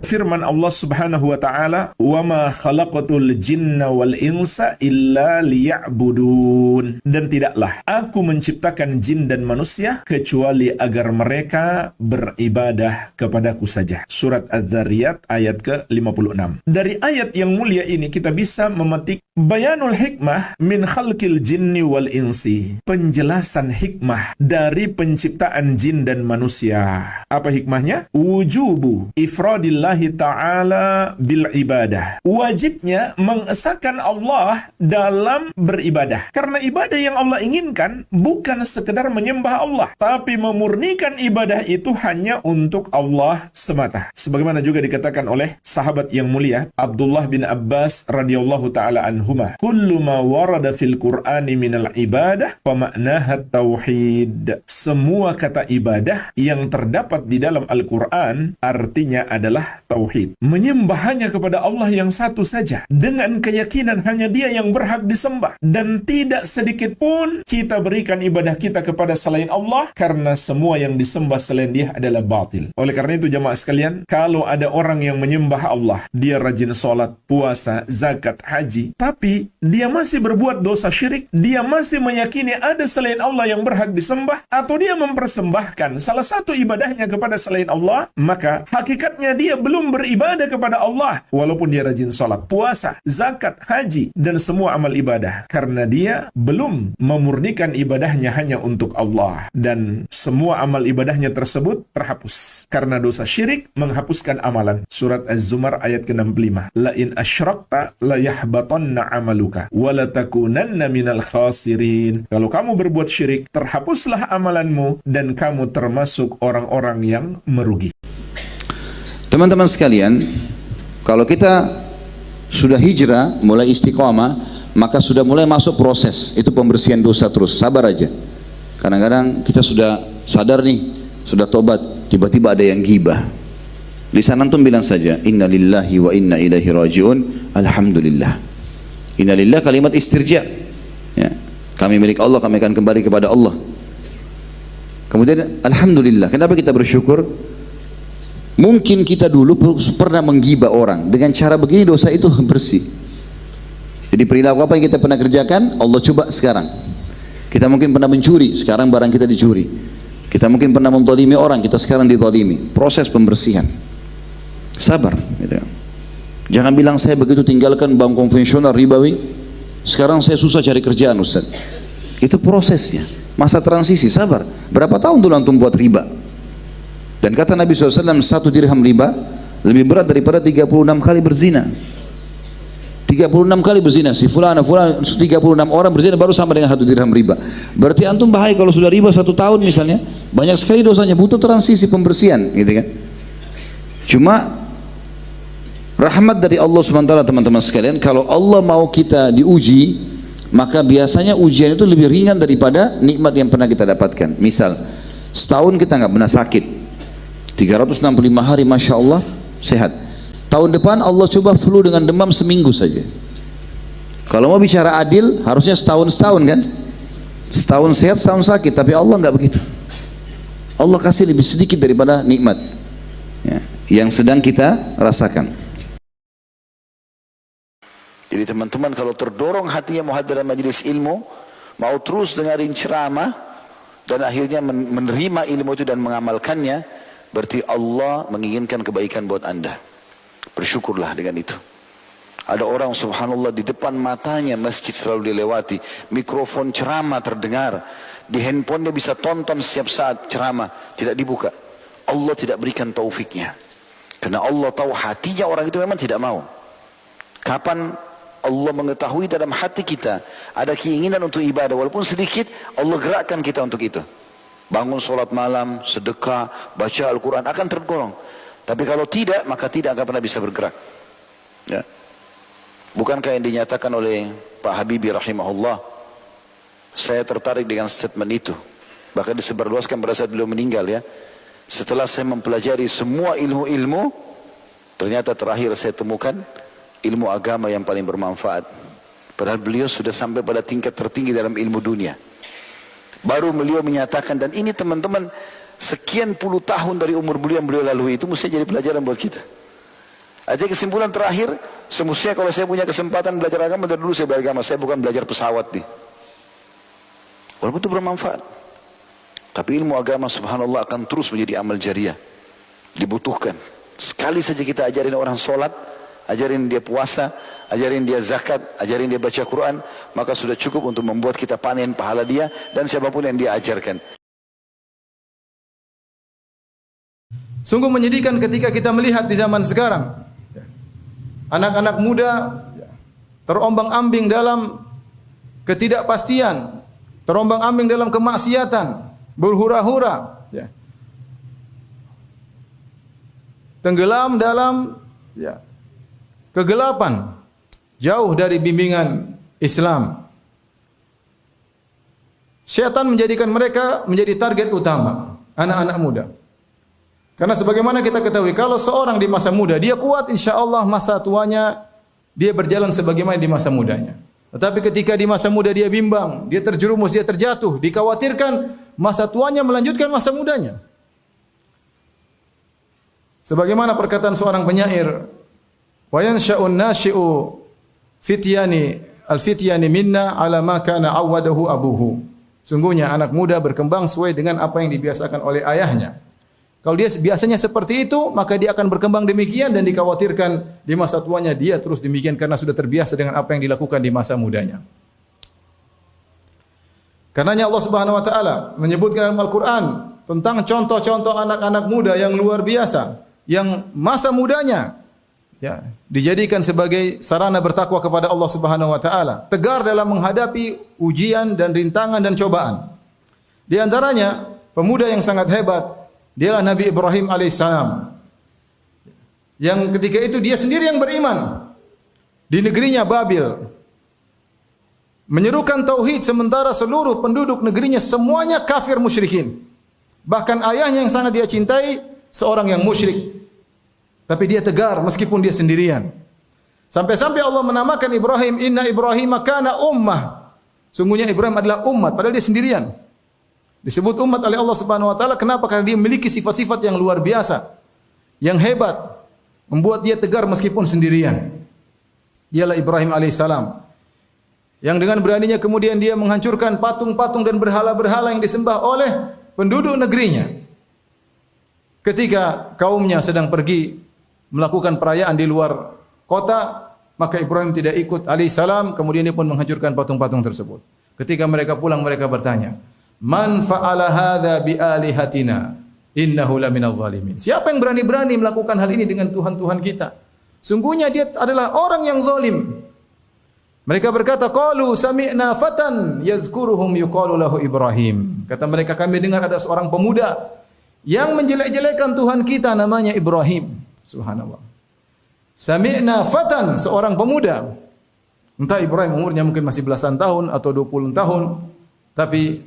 firman Allah Subhanahu wa taala, "Wa ma khalaqatul jinna wal insa illa liya'budun." Dan tidaklah aku menciptakan jin dan manusia kecuali agar mereka beribadah kepadaku saja. Surat Az-Zariyat ayat ke-56. Dari ayat yang mulia ini kita bisa memetik bayanul hikmah min khalqil jinni wal insi. Penjelasan hikmah dari penciptaan jin dan manusia. Apa hikmahnya? Wujubu ifradillahi ta'ala bil ibadah. Wajibnya mengesahkan Allah dalam beribadah. Karena ibadah yang Allah inginkan bukan sekedar menyembah Allah, tapi memurnikan ibadah itu hanya untuk Allah semata. Sebagaimana juga dikatakan oleh sahabat yang mulia Abdullah bin Abbas radhiyallahu taala anhuma, kullu ma warada fil Qur'ani minal ibadah fa ma'naha tauhid. Semua kata ibadah yang terdapat di dalam Al-Qur'an artinya adalah tauhid. Menyembah hanya kepada Allah yang satu saja dengan keyakinan hanya Dia yang berhak disembah, dan tidak sedikit pun kita berikan ibadah kita kepada selain Allah, karena semua yang disembah selain Dia adalah batil. Oleh karena itu jamaah sekalian, kalau ada orang yang menyembah Allah, dia rajin sholat, puasa, zakat, haji, tapi dia masih berbuat dosa syirik, dia masih meyakini ada selain Allah yang berhak disembah, atau dia mempersembahkan salah satu ibadahnya kepada selain Allah, maka hakikatnya dia belum beribadah kepada Allah, walaupun dia rajin sholat, puasa, zakat, haji, dan semua amal ibadah, karena dia belum memurnikan ibadahnya hanya untuk Allah, dan semua amal ibadahnya tersebut terhapus, karena dosa syirik menghapuskan amalan. Surat Az-Zumar ayat ke-65. La in asyrakta la yahbatanna amaluka wa la takunanna minal khasirin. Kalau kamu berbuat syirik, terhapuslah amalanmu dan kamu termasuk orang-orang yang merugi. Teman-teman sekalian, kalau kita sudah hijrah, mulai istiqamah, maka sudah mulai masuk proses itu pembersihan dosa terus. Sabar aja. Kadang-kadang kita sudah sadar nih, sudah tobat, tiba-tiba ada yang gibah. Lisan antum bilang saja, inna lillahi wa inna ilaihi raji'un, alhamdulillah. Inna lillah kalimat istirja. Ya. Kami milik Allah, kami akan kembali kepada Allah. Kemudian alhamdulillah. Kenapa kita bersyukur? Mungkin kita dulu pernah menggibah orang, dengan cara begini dosa itu bersih. Jadi perilaku apa yang kita pernah kerjakan, Allah coba sekarang. Kita mungkin pernah mencuri, sekarang barang kita dicuri. Kita mungkin pernah mentolimi orang, kita sekarang ditolimi. Proses pembersihan. Sabar gitu. Jangan bilang saya begitu tinggalkan bank konvensional ribawi, sekarang saya susah cari kerjaan Ustaz. Itu prosesnya, masa transisi, sabar. Berapa tahun dulu antum buat riba? Dan kata Nabi SAW, 1 dirham riba lebih berat daripada 36 kali berzina. 36 kali berzina, si fulana 36 orang berzina baru sama dengan 1 dirham riba. Berarti antum bahaya kalau sudah riba 1 tahun misalnya, banyak sekali dosanya, butuh transisi pembersihan gitu kan. Cuma rahmat dari Allah SWT teman-teman sekalian, kalau Allah mau kita diuji, maka biasanya ujian itu lebih ringan daripada nikmat yang pernah kita dapatkan. Misal, setahun kita nggak pernah sakit, 365 hari Masya Allah sehat. Tahun depan Allah coba flu dengan demam seminggu saja. Kalau mau bicara adil, harusnya setahun kan? Setahun sehat, setahun sakit. Tapi Allah nggak begitu. Allah kasih lebih sedikit daripada nikmat ya, yang sedang kita rasakan. Jadi teman-teman, kalau terdorong hatinya mau hadir dalam majelis ilmu, mau terus dengarin ceramah, dan akhirnya menerima ilmu itu dan mengamalkannya, berarti Allah menginginkan kebaikan buat anda. Bersyukurlah dengan itu. Ada orang subhanallah di depan matanya masjid selalu dilewati, mikrofon ceramah terdengar, di handphonenya bisa tonton setiap saat ceramah, tidak dibuka. Allah tidak berikan taufiknya, karena Allah tahu hatinya orang itu memang tidak mau. Kapan Allah mengetahui dalam hati kita ada keinginan untuk ibadah, walaupun sedikit, Allah gerakkan kita untuk itu. Bangun sholat malam, sedekah, baca Al-Quran, akan tergolong. Tapi kalau tidak, maka tidak akan pernah bisa bergerak ya. Bukankah yang dinyatakan oleh Pak Habibie rahimahullah, saya tertarik dengan statement itu, bahkan disebarluaskan pada saat beliau meninggal ya. Setelah saya mempelajari semua ilmu-ilmu, ternyata terakhir saya temukan ilmu agama yang paling bermanfaat. Padahal beliau sudah sampai pada tingkat tertinggi dalam ilmu dunia. Baru beliau menyatakan, dan ini teman-teman, sekian puluh tahun dari umur beliau yang beliau lalui, itu mesti jadi pelajaran buat kita. Jadi kesimpulan terakhir, semestinya kalau saya punya kesempatan belajar agama, dari dulu saya belajar agama, saya bukan belajar pesawat nih. Walaupun itu bermanfaat. Tapi ilmu agama subhanallah akan terus menjadi amal jariah. Dibutuhkan. Sekali saja kita ajarin orang sholat, ajarin dia puasa, ajarin dia zakat, ajarin dia baca Quran, maka sudah cukup untuk membuat kita panen pahala dia dan siapapun yang dia ajarkan. Sungguh menyedihkan ketika kita melihat di zaman sekarang anak-anak muda terombang-ambing dalam ketidakpastian, terombang-ambing dalam kemaksiatan, berhura-hura, tenggelam dalam kegelapan, jauh dari bimbingan Islam. Syaitan menjadikan mereka menjadi target utama, anak-anak muda. Karena sebagaimana kita ketahui, kalau seorang di masa muda, dia kuat, insya Allah masa tuanya, dia berjalan sebagaimana di masa mudanya. Tetapi ketika di masa muda dia bimbang, dia terjerumus, dia terjatuh, dikhawatirkan masa tuanya melanjutkan masa mudanya. Sebagaimana perkataan seorang penyair, wa yansha'un nashi'u al-fityani minna ala ma kana awwadahu abuhu. Sungguhnya anak muda berkembang sesuai dengan apa yang dibiasakan oleh ayahnya. Kalau dia biasanya seperti itu, maka dia akan berkembang demikian dan dikhawatirkan di masa tuanya dia terus demikian karena sudah terbiasa dengan apa yang dilakukan di masa mudanya. Karenanya Allah Subhanahu wa taala menyebutkan dalam Al-Qur'an tentang contoh-contoh anak-anak muda yang luar biasa, yang masa mudanya dijadikan sebagai sarana bertakwa kepada Allah Subhanahu wa taala, tegar dalam menghadapi ujian dan rintangan dan cobaan. Di antaranya pemuda yang sangat hebat, dialah Nabi Ibrahim alaihissalam, yang ketika itu dia sendiri yang beriman di negerinya Babil, menyerukan tauhid sementara seluruh penduduk negerinya semuanya kafir musyrikin. Bahkan ayahnya yang sangat dia cintai seorang yang musyrik, tapi dia tegar meskipun dia sendirian. Sampai-sampai Allah menamakan Ibrahim, inna Ibrahim kana ummah. Sungguhnya Ibrahim adalah umat, padahal dia sendirian. Disebut umat oleh Allah Subhanahu wa taala, kenapa? Karena dia memiliki sifat-sifat yang luar biasa, yang hebat, membuat dia tegar meskipun sendirian. Dialah Ibrahim alaihissalam, yang dengan beraninya kemudian dia menghancurkan patung-patung dan berhala-berhala yang disembah oleh penduduk negerinya. Ketika kaumnya sedang pergi melakukan perayaan di luar kota, maka Ibrahim tidak ikut alaihissalam, kemudian dia pun menghancurkan patung-patung tersebut. Ketika mereka pulang, mereka bertanya, man fa'ala hadza bi alihatina innahu laminadh zalimin. Siapa yang berani-berani melakukan hal ini dengan Tuhan-Tuhan kita? Sungguhnya dia adalah orang yang zalim. Mereka berkata, qalu sami'na fatan yadhkuruhum yuqalu lahu Ibrahim. Kata mereka, kami dengar ada seorang pemuda yang menjelek-jelekan Tuhan kita, namanya Ibrahim. Subhanallah. Sami'na fatan, seorang pemuda. Entah Ibrahim umurnya mungkin masih belasan tahun atau 20 tahun, tapi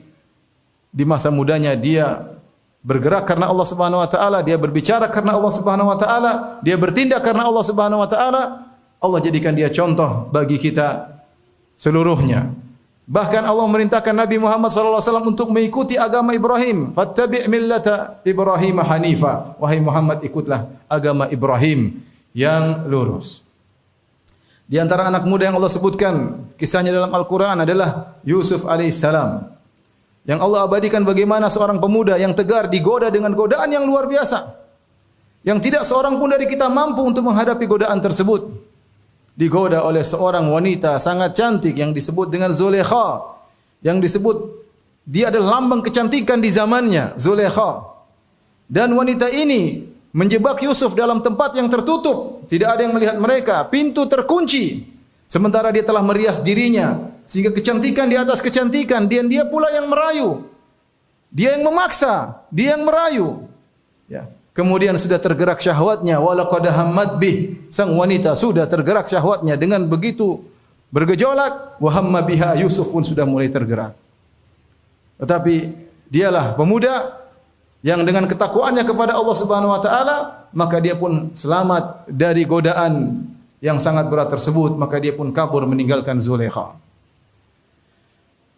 di masa mudanya dia bergerak karena Allah Subhanahu wa taala, dia berbicara karena Allah Subhanahu wa taala, dia bertindak karena Allah Subhanahu wa taala. Allah jadikan dia contoh bagi kita seluruhnya. Bahkan Allah merintahkan Nabi Muhammad sallallahu alaihi wasallam untuk mengikuti agama Ibrahim. Fattabi' millata Ibrahim hanifa. Wahai Muhammad, ikutlah agama Ibrahim yang lurus. Di antara anak muda yang Allah sebutkan kisahnya dalam Al-Qur'an adalah Yusuf alaihissalam, yang Allah abadikan bagaimana seorang pemuda yang tegar digoda dengan godaan yang luar biasa, yang tidak seorang pun dari kita mampu untuk menghadapi godaan tersebut. Digoda oleh seorang wanita sangat cantik yang disebut dengan Zulaikha, yang disebut dia adalah lambang kecantikan di zamannya, Zulaikha. Dan wanita ini menjebak Yusuf dalam tempat yang tertutup, tidak ada yang melihat mereka, pintu terkunci, sementara dia telah merias dirinya, sehingga kecantikan di atas kecantikan, dan dia pula yang merayu. Dia yang memaksa, dia yang merayu. Ya. Kemudian sudah tergerak syahwatnya, walaqad hammat bih. Sang wanita sudah tergerak syahwatnya dengan begitu bergejolak, wa hamma biha, Yusuf pun sudah mulai tergerak. Tetapi dialah pemuda yang dengan ketakwaannya kepada Allah Subhanahu wa taala, maka dia pun selamat dari godaan yang sangat berat tersebut, maka dia pun kabur meninggalkan Zulaikha.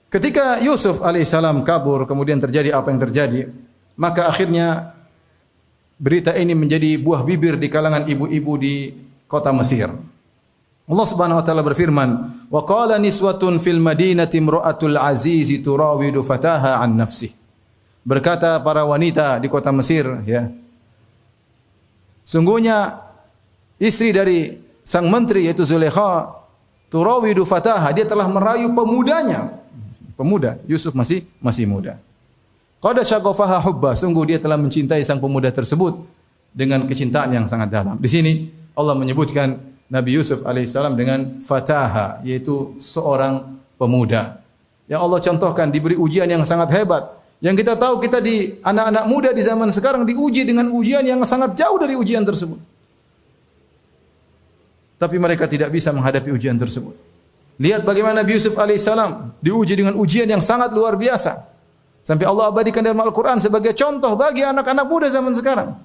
Ketika Yusuf alaihissalam kabur, kemudian terjadi apa yang terjadi, maka akhirnya berita ini menjadi buah bibir di kalangan ibu-ibu di kota Mesir. Allah Subhanahu wa taala berfirman, "Wa qala niswatun fil madinati imra'atul aziz turawidu fataha an nafsi." Berkata para wanita di kota Mesir, ya. Sungguhnya istri dari sang menteri yaitu Zulaikha turawidu fataha, dia telah merayu pemudanya. Pemuda, Yusuf masih muda. Qad syaghafaha hubba, sungguh dia telah mencintai sang pemuda tersebut dengan kecintaan yang sangat dalam. Di sini Allah menyebutkan Nabi Yusuf alaihissalam dengan fataha, yaitu seorang pemuda. Yang Allah contohkan diberi ujian yang sangat hebat. Yang kita tahu kita di anak-anak muda di zaman sekarang diuji dengan ujian yang sangat jauh dari ujian tersebut. Tapi mereka tidak bisa menghadapi ujian tersebut. Lihat bagaimana Nabi Yusuf alaihissalam diuji dengan ujian yang sangat luar biasa. Sampai Allah abadikan dalam Al-Quran sebagai contoh bagi anak-anak muda zaman sekarang.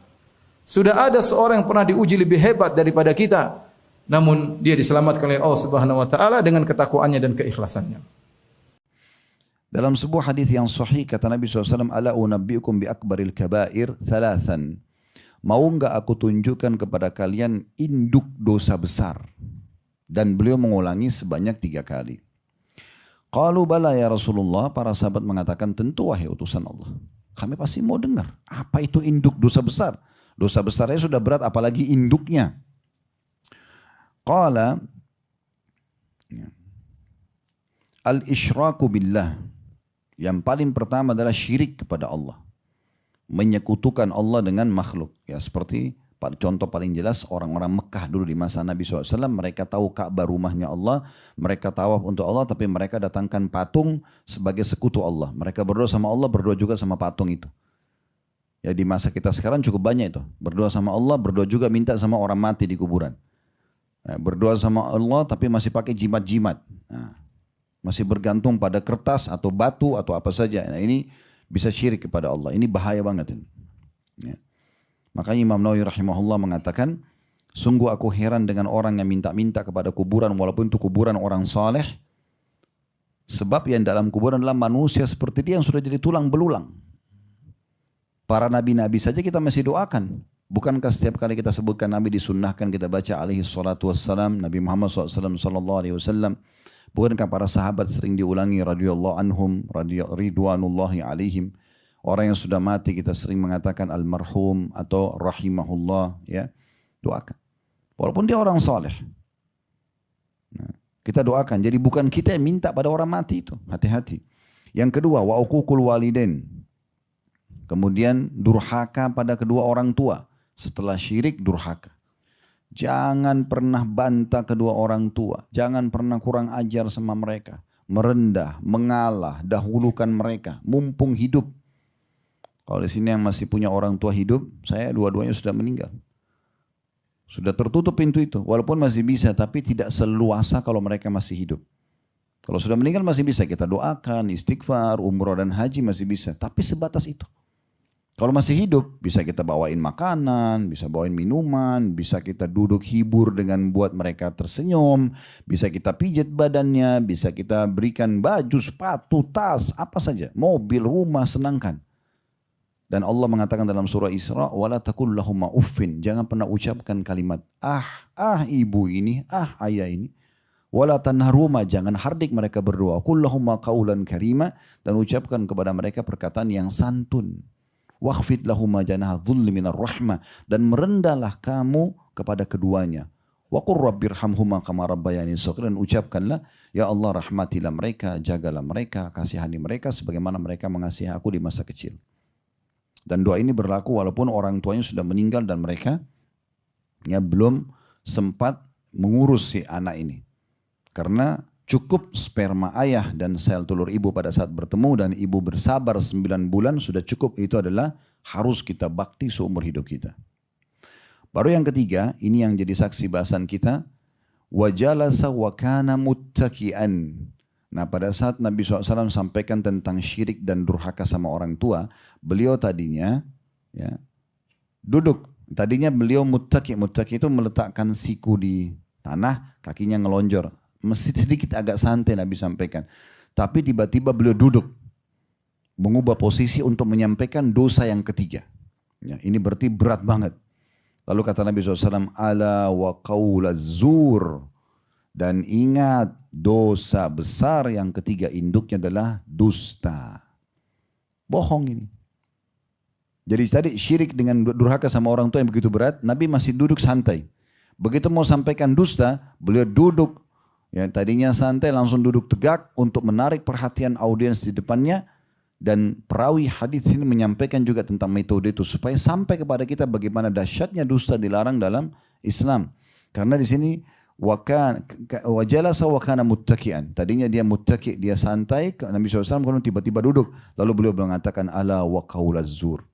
Sudah ada seorang yang pernah diuji lebih hebat daripada kita. Namun dia diselamatkan oleh Allah Subhanahu wa taala dengan ketakwaannya dan keikhlasannya. Dalam sebuah hadis yang sahih kata Nabi SAW, "Ala unabbiukum bi akbaril kabair thalathan." Mau enggak aku tunjukkan kepada kalian induk dosa besar? Dan beliau mengulangi sebanyak 3 kali. Qalu bala ya Rasulullah, para sahabat mengatakan tentu wahai utusan Allah. Kami pasti mau dengar, apa itu induk dosa besar? Dosa besarnya sudah berat apalagi induknya. Qala al-isyraku billah. Yang paling pertama adalah syirik kepada Allah. Menyekutukan Allah dengan makhluk. Ya, seperti contoh paling jelas orang-orang Mekah dulu di masa Nabi SAW. Mereka tahu Ka'bah rumahnya Allah. Mereka tawaf untuk Allah. Tapi mereka datangkan patung sebagai sekutu Allah. Mereka berdoa sama Allah, berdoa juga sama patung itu. Ya, di masa kita sekarang cukup banyak itu. Berdoa sama Allah, berdoa juga minta sama orang mati di kuburan. Ya, berdoa sama Allah tapi masih pakai jimat-jimat. Nah, masih bergantung pada kertas atau batu atau apa saja. Nah, ini bisa syirik kepada Allah. Ini bahaya banget ini. Ya. Makanya Imam Nawawi rahimahullah mengatakan, sungguh aku heran dengan orang yang minta-minta kepada kuburan walaupun itu kuburan orang saleh. Sebab yang dalam kuburan adalah manusia seperti dia yang sudah jadi tulang belulang. Para nabi-nabi saja kita masih doakan. Bukankah setiap kali kita sebutkan nabi disunnahkan kita baca alaihi salatu wassalam, Nabi Muhammad SAW sallallahu alaihi wasallam. Bukankah para sahabat sering diulangi radhiyallahu anhum, ridwanullahi alaihim. Orang yang sudah mati kita sering mengatakan almarhum atau rahimahullah, ya. Doakan. Walaupun dia orang saleh. Nah, kita doakan. Jadi bukan kita yang minta pada orang mati itu. Hati-hati. Yang kedua, wa uququl walidain. Kemudian durhaka pada kedua orang tua. Setelah syirik, durhaka. Jangan pernah bantah kedua orang tua. Jangan pernah kurang ajar sama mereka. Merendah, mengalah, dahulukan mereka. Mumpung hidup. Kalau di sini yang masih punya orang tua hidup, saya dua-duanya sudah meninggal. Sudah tertutup pintu itu. Walaupun masih bisa, tapi tidak seluasa kalau mereka masih hidup. Kalau sudah meninggal masih bisa kita doakan, istighfar, umroh dan haji masih bisa. Tapi sebatas itu. Kalau masih hidup, bisa kita bawain makanan, bisa bawain minuman, bisa kita duduk hibur dengan buat mereka tersenyum, bisa kita pijat badannya, bisa kita berikan baju, sepatu, tas, apa saja, mobil, rumah, senangkan. Dan Allah mengatakan dalam surah Isra, wala taqul lahum uffin, jangan pernah ucapkan kalimat ibu ini, ayah ini. Wala tanharuma, jangan hardik mereka berdoa. Qul lahum qaulan karima, dan ucapkan kepada mereka perkataan yang santun. Wakhfid lahum janaha dhulli minar rahmah, dan merendahlah kamu kepada keduanya. Wa qur rabbirhamhuma kama rabbayani shaghira, dan ucapkanlah, ya Allah rahmatilah mereka, jagalah mereka, kasihani mereka sebagaimana mereka mengasihi aku di masa kecil. Dan doa ini berlaku walaupun orang tuanya sudah meninggal dan mereka ya belum sempat mengurus si anak ini. Karena cukup sperma ayah dan sel telur ibu pada saat bertemu dan ibu bersabar 9 bulan sudah cukup. Itu adalah harus kita bakti seumur hidup kita. Baru yang ketiga, ini yang jadi saksi bahasan kita. Wajalasa wa kana muttaki'an. Nah, pada saat Nabi SAW sampaikan tentang syirik dan durhaka sama orang tua, beliau tadinya ya, duduk. Tadinya beliau muttaki. Muttaki itu meletakkan siku di tanah, kakinya ngelonjor. Mesti sedikit agak santai Nabi sampaikan. Tapi tiba-tiba beliau duduk. Mengubah posisi untuk menyampaikan dosa yang ketiga. Ya, ini berarti berat banget. Lalu kata Nabi SAW, ala wa qaulaz zur. Dan ingat dosa besar yang ketiga induknya adalah dusta. Bohong ini. Jadi tadi syirik dengan durhaka sama orang tua yang begitu berat, Nabi masih duduk santai. Begitu mau sampaikan dusta, beliau duduk. Ya, tadinya santai langsung duduk tegak untuk menarik perhatian audiens di depannya. Dan perawi hadis ini menyampaikan juga tentang metode itu supaya sampai kepada kita bagaimana dahsyatnya dusta dilarang dalam Islam. Karena di sini wajalasa wa kana muttaki'an. Tadinya dia muttaki', dia santai, Nabi SAW kemudian tiba-tiba duduk. Lalu beliau mengatakan ala wa qaulaz zur.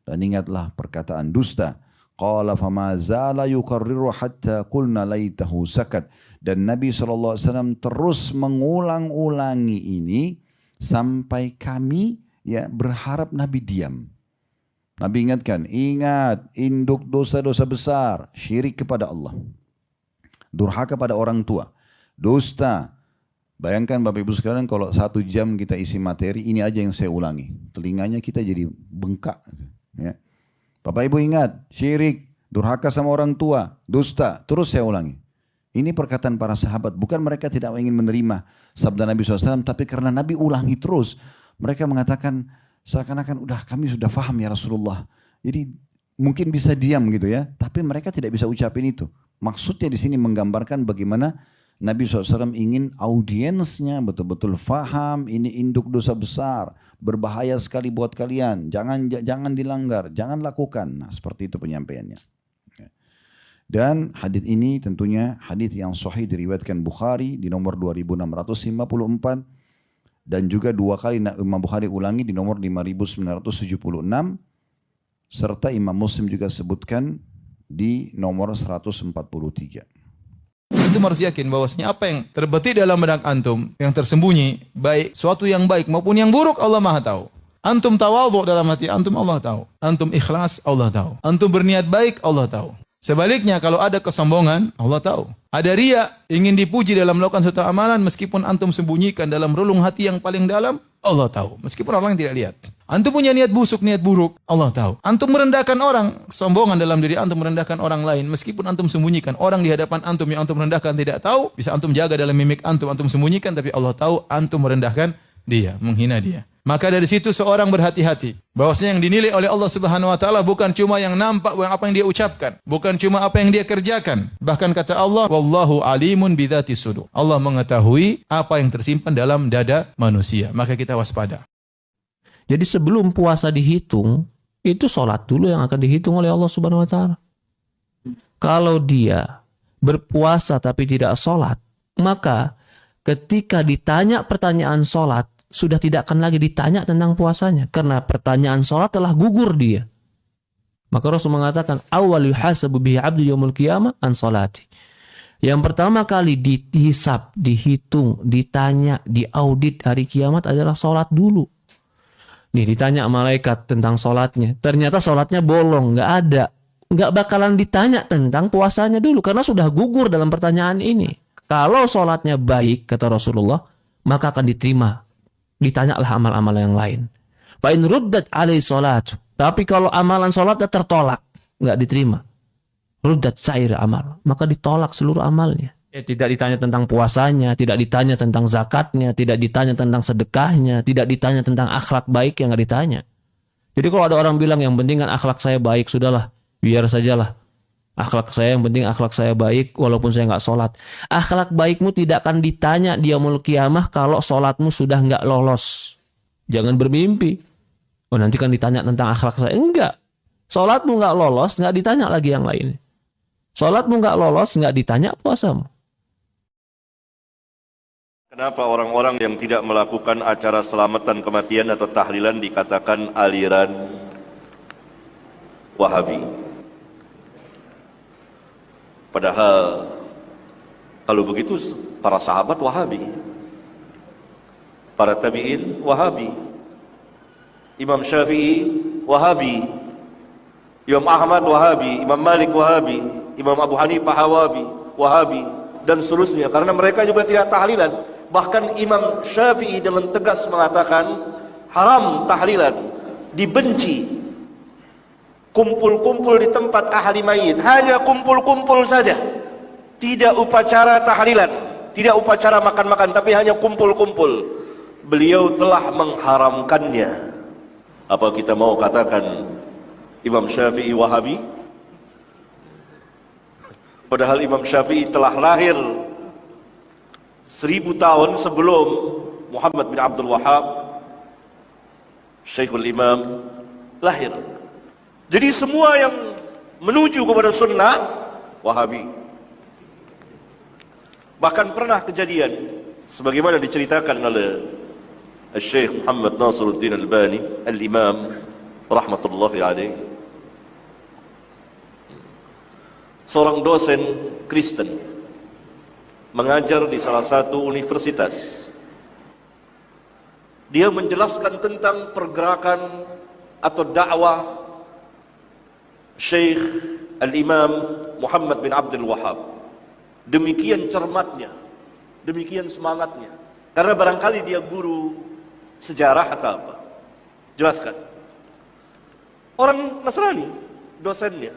Dan ingatlah perkataan dusta. Qala fama zala yukarriru hatta qulna laitahu sakat. Dan Nabi SAW terus mengulang-ulangi ini sampai kami ya berharap Nabi diam. Nabi ingatkan, ingat induk dosa-dosa besar, syirik kepada Allah, durhaka pada orang tua, dusta. Bayangkan Bapak Ibu sekalian kalau 1 jam kita isi materi, ini aja yang saya ulangi. Telinganya kita jadi bengkak. Ya. Bapak Ibu ingat, syirik, durhaka sama orang tua, dusta, terus saya ulangi. Ini perkataan para sahabat, bukan mereka tidak ingin menerima sabda Nabi SAW, tapi karena Nabi ulangi terus, mereka mengatakan seakan-akan udah kami sudah faham ya Rasulullah. Jadi mungkin bisa diam gitu ya, tapi mereka tidak bisa ucapin itu. Maksudnya di sini menggambarkan bagaimana Nabi SAW ingin audiensnya betul-betul faham ini induk dosa besar, berbahaya sekali buat kalian, jangan dilanggar, jangan lakukan. Nah seperti itu penyampaiannya. Dan hadis ini tentunya hadis yang sahih diriwayatkan Bukhari di nomor 2654 dan juga 2 kali Imam Bukhari ulangi di nomor 5976 serta Imam Muslim juga sebutkan di nomor 143. Itu harus yakin bahwasanya apa yang terbetik dalam benak antum, yang tersembunyi, baik suatu yang baik maupun yang buruk, Allah Maha tahu. Antum tawadhu dalam hati antum, Allah tahu. Antum ikhlas, Allah tahu. Antum berniat baik, Allah tahu. Sebaliknya kalau ada kesombongan, Allah tahu. Ada riya, ingin dipuji dalam melakukan suatu amalan, meskipun antum sembunyikan dalam relung hati yang paling dalam, Allah tahu. Meskipun orang tidak lihat. Antum punya niat busuk, niat buruk, Allah tahu. Antum merendahkan orang, kesombongan dalam diri antum merendahkan orang lain, meskipun antum sembunyikan. Orang di hadapan antum yang antum merendahkan tidak tahu, bisa antum jaga dalam mimik antum sembunyikan, tapi Allah tahu antum merendahkan dia, menghina dia. Maka dari situ seorang berhati-hati bahwasanya yang dinilai oleh Allah Subhanahu wa taala bukan cuma yang nampak, apa yang dia ucapkan, bukan cuma apa yang dia kerjakan. Bahkan kata Allah, wallahu alimun bidzatis sudur. Allah mengetahui apa yang tersimpan dalam dada manusia. Maka kita waspada. Jadi sebelum puasa dihitung, itu sholat dulu yang akan dihitung oleh Allah Subhanahu wa taala. Kalau dia berpuasa tapi tidak sholat, maka ketika ditanya pertanyaan sholat, sudah tidak akan lagi ditanya tentang puasanya. Karena pertanyaan sholat telah gugur dia. Maka Rasul mengatakan, awwal yuhasabu bihi abdu yaumul qiyamah an sholati. Yang pertama kali dihisab, dihitung, ditanya, diaudit hari kiamat adalah sholat dulu. Nih ditanya malaikat tentang sholatnya. Ternyata sholatnya bolong, nggak ada. Nggak bakalan ditanya tentang puasanya dulu. Karena sudah gugur dalam pertanyaan ini. Kalau sholatnya baik, kata Rasulullah, maka akan diterima. Ditanyalah amal-amal yang lain. Fa in ruddat alai salat. Tapi kalau amalan salatnya tertolak, enggak diterima. Ruddat sair amal, maka ditolak seluruh amalnya. Tidak ditanya tentang puasanya, tidak ditanya tentang zakatnya, tidak ditanya tentang sedekahnya, tidak ditanya tentang akhlak baik yang enggak ditanya. Jadi kalau ada orang bilang yang penting kan akhlak saya baik, sudahlah, biar sajalah. Akhlak saya yang penting akhlak saya baik walaupun saya nggak sholat. Akhlak baikmu tidak akan ditanya di yaumul qiyamah kalau sholatmu sudah nggak lolos. Jangan bermimpi. Oh nanti kan ditanya tentang akhlak saya. Enggak. Sholatmu nggak lolos nggak ditanya lagi yang lain. Sholatmu nggak lolos nggak ditanya puasamu. Kenapa orang-orang yang tidak melakukan acara selamatan kematian atau tahlilan dikatakan aliran Wahabi? Padahal kalau begitu para sahabat Wahabi, para tabi'in Wahabi, Imam Syafi'i Wahabi, Imam Ahmad Wahabi, Imam Malik Wahabi, Imam Abu Hanifah Wahabi, dan seterusnya. Karena mereka juga tidak tahlilan. Bahkan Imam Syafi'i dengan tegas mengatakan haram tahlilan, dibenci. kumpul-kumpul di tempat ahli mayit, hanya kumpul-kumpul saja, tidak upacara tahlilan, tidak upacara makan-makan, tapi hanya kumpul-kumpul. Beliau telah mengharamkannya. Apa kita mau katakan Imam Syafi'i Wahabi? Padahal Imam Syafi'i telah lahir 1000 tahun sebelum Muhammad bin Abdul Wahhab, Syekhul Imam, lahir. Jadi semua yang menuju kepada sunnah Wahabi. Bahkan pernah kejadian sebagaimana diceritakan oleh Syekh Muhammad Nasiruddin Albani Al-Imam rahmatullahi alaih, seorang dosen Kristen mengajar di salah satu universitas. Dia menjelaskan tentang pergerakan atau dakwah Syekh Al-Imam Muhammad bin Abdul Wahhab. Demikian cermatnya, demikian semangatnya. Karena barangkali dia guru sejarah atau apa. Jelaskan. Orang Nasrani, dosennya.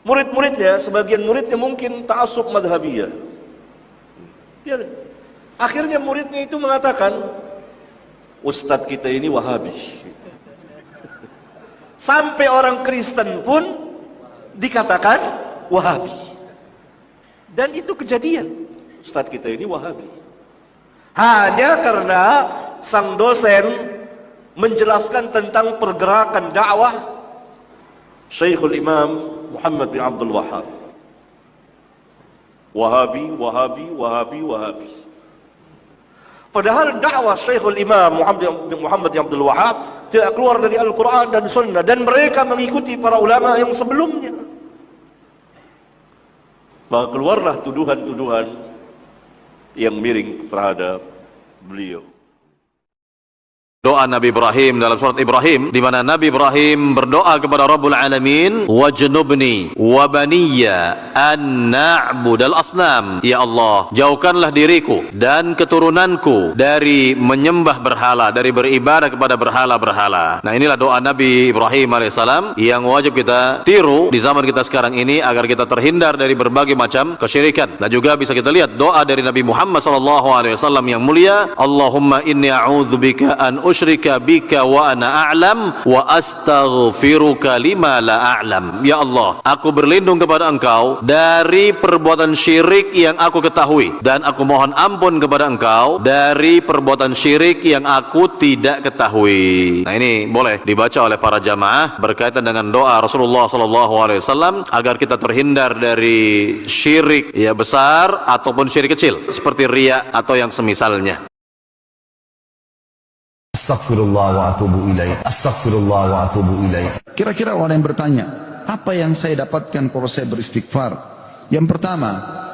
Murid-muridnya, sebagian muridnya mungkin ta'assub madhabiyah. Akhirnya muridnya itu mengatakan, Ustadz kita ini Wahabi. Sampai orang Kristen pun dikatakan Wahabi. Dan itu kejadian. Ustadz kita ini Wahabi. Hanya karena sang dosen menjelaskan tentang pergerakan dakwah Syekhul Imam Muhammad bin Abdul Wahhab. Wahabi, Wahabi, Wahabi, Wahabi. Padahal dakwah Syekhul Imam Muhammad bin Abdul Wahhab tidak keluar dari Al-Quran dan Sunnah, dan mereka mengikuti para ulama yang sebelumnya. Maka keluarlah tuduhan-tuduhan yang miring terhadap beliau. Doa Nabi Ibrahim dalam surat Ibrahim, di mana Nabi Ibrahim berdoa kepada Rabbul Alamin, wajnubni wa baniya an na'budal asnam. Ya Allah, jauhkanlah diriku dan keturunanku dari menyembah berhala, dari beribadah kepada berhala-berhala. Nah, inilah doa Nabi Ibrahim alaihissalam yang wajib kita tiru di zaman kita sekarang ini agar kita terhindar dari berbagai macam kesyirikan. Dan juga bisa kita lihat doa dari Nabi Muhammad SAW yang mulia, Allahumma inni a'udzubika an usyrika bika wa ana a'lam wa astaghfiruka lima la a'lam. Ya Allah, aku berlindung kepada Engkau dari perbuatan syirik yang aku ketahui, dan aku mohon ampun kepada Engkau dari perbuatan syirik yang aku tidak ketahui. Nah, ini boleh dibaca oleh para jamaah berkaitan dengan doa Rasulullah SAW agar kita terhindar dari syirik ya besar ataupun syirik kecil seperti riya atau yang semisalnya. Astagfirullah wa atubu ilaih. Astagfirullah wa atubu ilaih. Kira-kira orang yang bertanya, apa yang saya dapatkan kalau saya beristighfar? Yang pertama,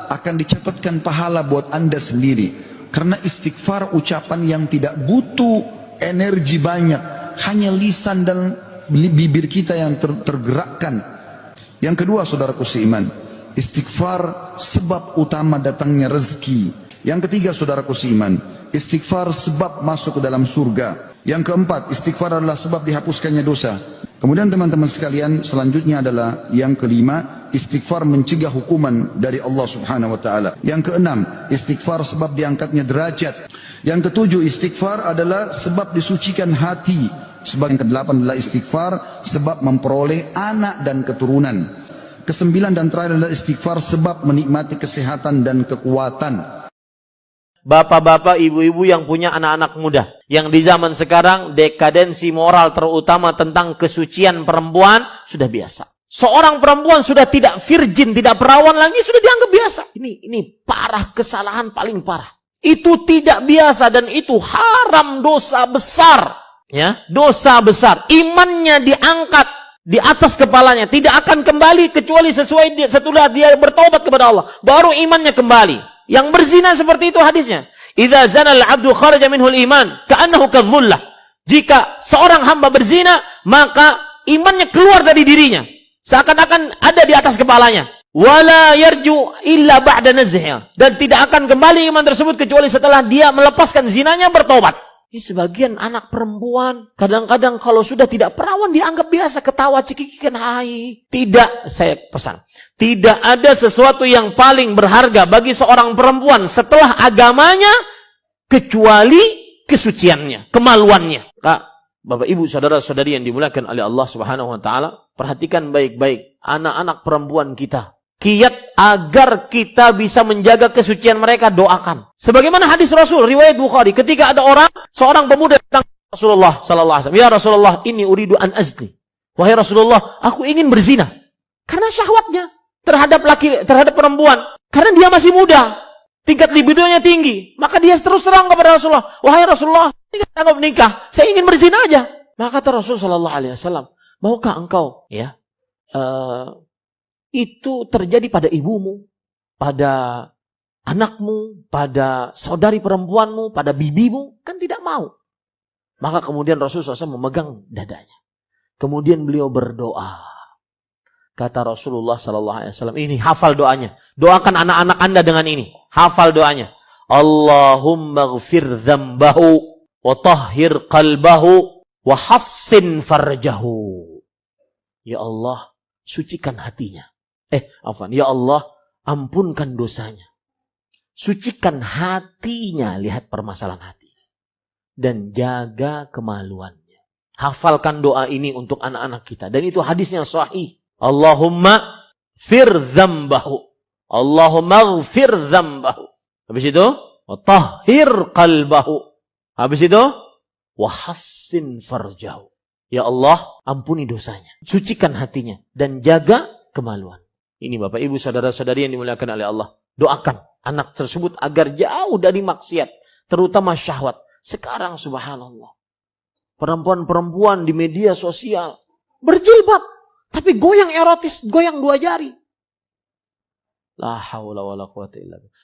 akan dicatatkan pahala buat Anda sendiri. Karena istighfar ucapan yang tidak butuh energi banyak, hanya lisan dan bibir kita yang tergerakkan. Yang kedua, saudaraku seiman, istighfar sebab utama datangnya rezeki. Yang ketiga, saudaraku seiman, istighfar sebab masuk ke dalam surga. Yang keempat, istighfar adalah sebab dihapuskannya dosa. Kemudian teman-teman sekalian, selanjutnya adalah yang kelima, istighfar mencegah hukuman dari Allah Subhanahu wa taala. Yang keenam, istighfar sebab diangkatnya derajat. Yang ketujuh, istighfar adalah sebab disucikan hati. Sebab yang kedelapan adalah istighfar sebab memperoleh anak dan keturunan. Kesembilan dan terakhir adalah istighfar sebab menikmati kesehatan dan kekuatan. Bapak-bapak, ibu-ibu yang punya anak-anak muda, yang di zaman sekarang dekadensi moral terutama tentang kesucian perempuan sudah biasa. Seorang perempuan sudah tidak virgin, tidak perawan lagi, sudah dianggap biasa. Ini parah, kesalahan paling parah. Itu tidak biasa dan itu haram, dosa besar. Ya, dosa besar. Imannya diangkat di atas kepalanya, tidak akan kembali kecuali setelah dia bertobat kepada Allah, baru imannya kembali. Yang berzina seperti itu hadisnya. Idza zana al-'abdu kharaja minhu al-iman ka'annahu kadzulah. Jika seorang hamba berzina, maka imannya keluar dari dirinya, seakan-akan ada di atas kepalanya. Wala yarju illa ba'da nazhiha. Dan tidak akan kembali iman tersebut kecuali setelah dia melepaskan zinanya, bertobat. Ini sebagian anak perempuan, kadang-kadang kalau sudah tidak perawan dianggap biasa, ketawa cekikikan hai. Tidak, saya pesan. Tidak ada sesuatu yang paling berharga bagi seorang perempuan setelah agamanya, kecuali kesuciannya, kemaluannya. Kak, Bapak Ibu, saudara-saudari yang dimuliakan oleh Allah Subhanahu wa taala, perhatikan baik-baik anak-anak perempuan kita. Kiat agar kita bisa menjaga kesucian mereka, doakan. Sebagaimana hadis Rasul riwayat Bukhari, ketika ada seorang pemuda datang ke Rasulullah sallallahu alaihi wasallam, "Ya Rasulullah, ini uridu an azni." Wahai Rasulullah, aku ingin berzina. Karena syahwatnya terhadap perempuan, karena dia masih muda, tingkat libidonya tinggi, maka dia terus terang kepada Rasulullah, "Wahai Rasulullah, ini sanggup menikah, saya ingin berzina aja." Maka kata Rasul sallallahu alaihi wasallam, "Maukah engkau itu terjadi pada ibumu, pada anakmu, pada saudari perempuanmu, pada bibimu?" Kan tidak mau. Maka kemudian Rasulullah SAW memegang dadanya. Kemudian beliau berdoa. Kata Rasulullah SAW, ini hafal doanya. Doakan anak-anak Anda dengan ini. Hafal doanya. Allahumma ghfir dzambahu wa tahhir qalbahu wa hassin farjahu. Ya Allah, sucikan hatinya. Ya Allah, ampunkan dosanya. Sucikan hatinya, lihat permasalahan hati. Dan jaga kemaluannya. Hafalkan doa ini untuk anak-anak kita. Dan itu hadisnya sahih. Allahumma fir dzambahu. Allahumma ghfir dzambahu. Habis itu, wa tahhir qalbahu. Habis itu, wa hassin farjahu. Ya Allah, ampuni dosanya. Sucikan hatinya. Dan jaga kemaluan. Ini Bapak Ibu saudara-saudari yang dimuliakan oleh Allah. Doakan anak tersebut agar jauh dari maksiat. Terutama syahwat. Sekarang subhanallah. Perempuan-perempuan di media sosial. Berjilbab. Tapi goyang erotis. Goyang 2 jari. La hawla wa la quwata illa billah.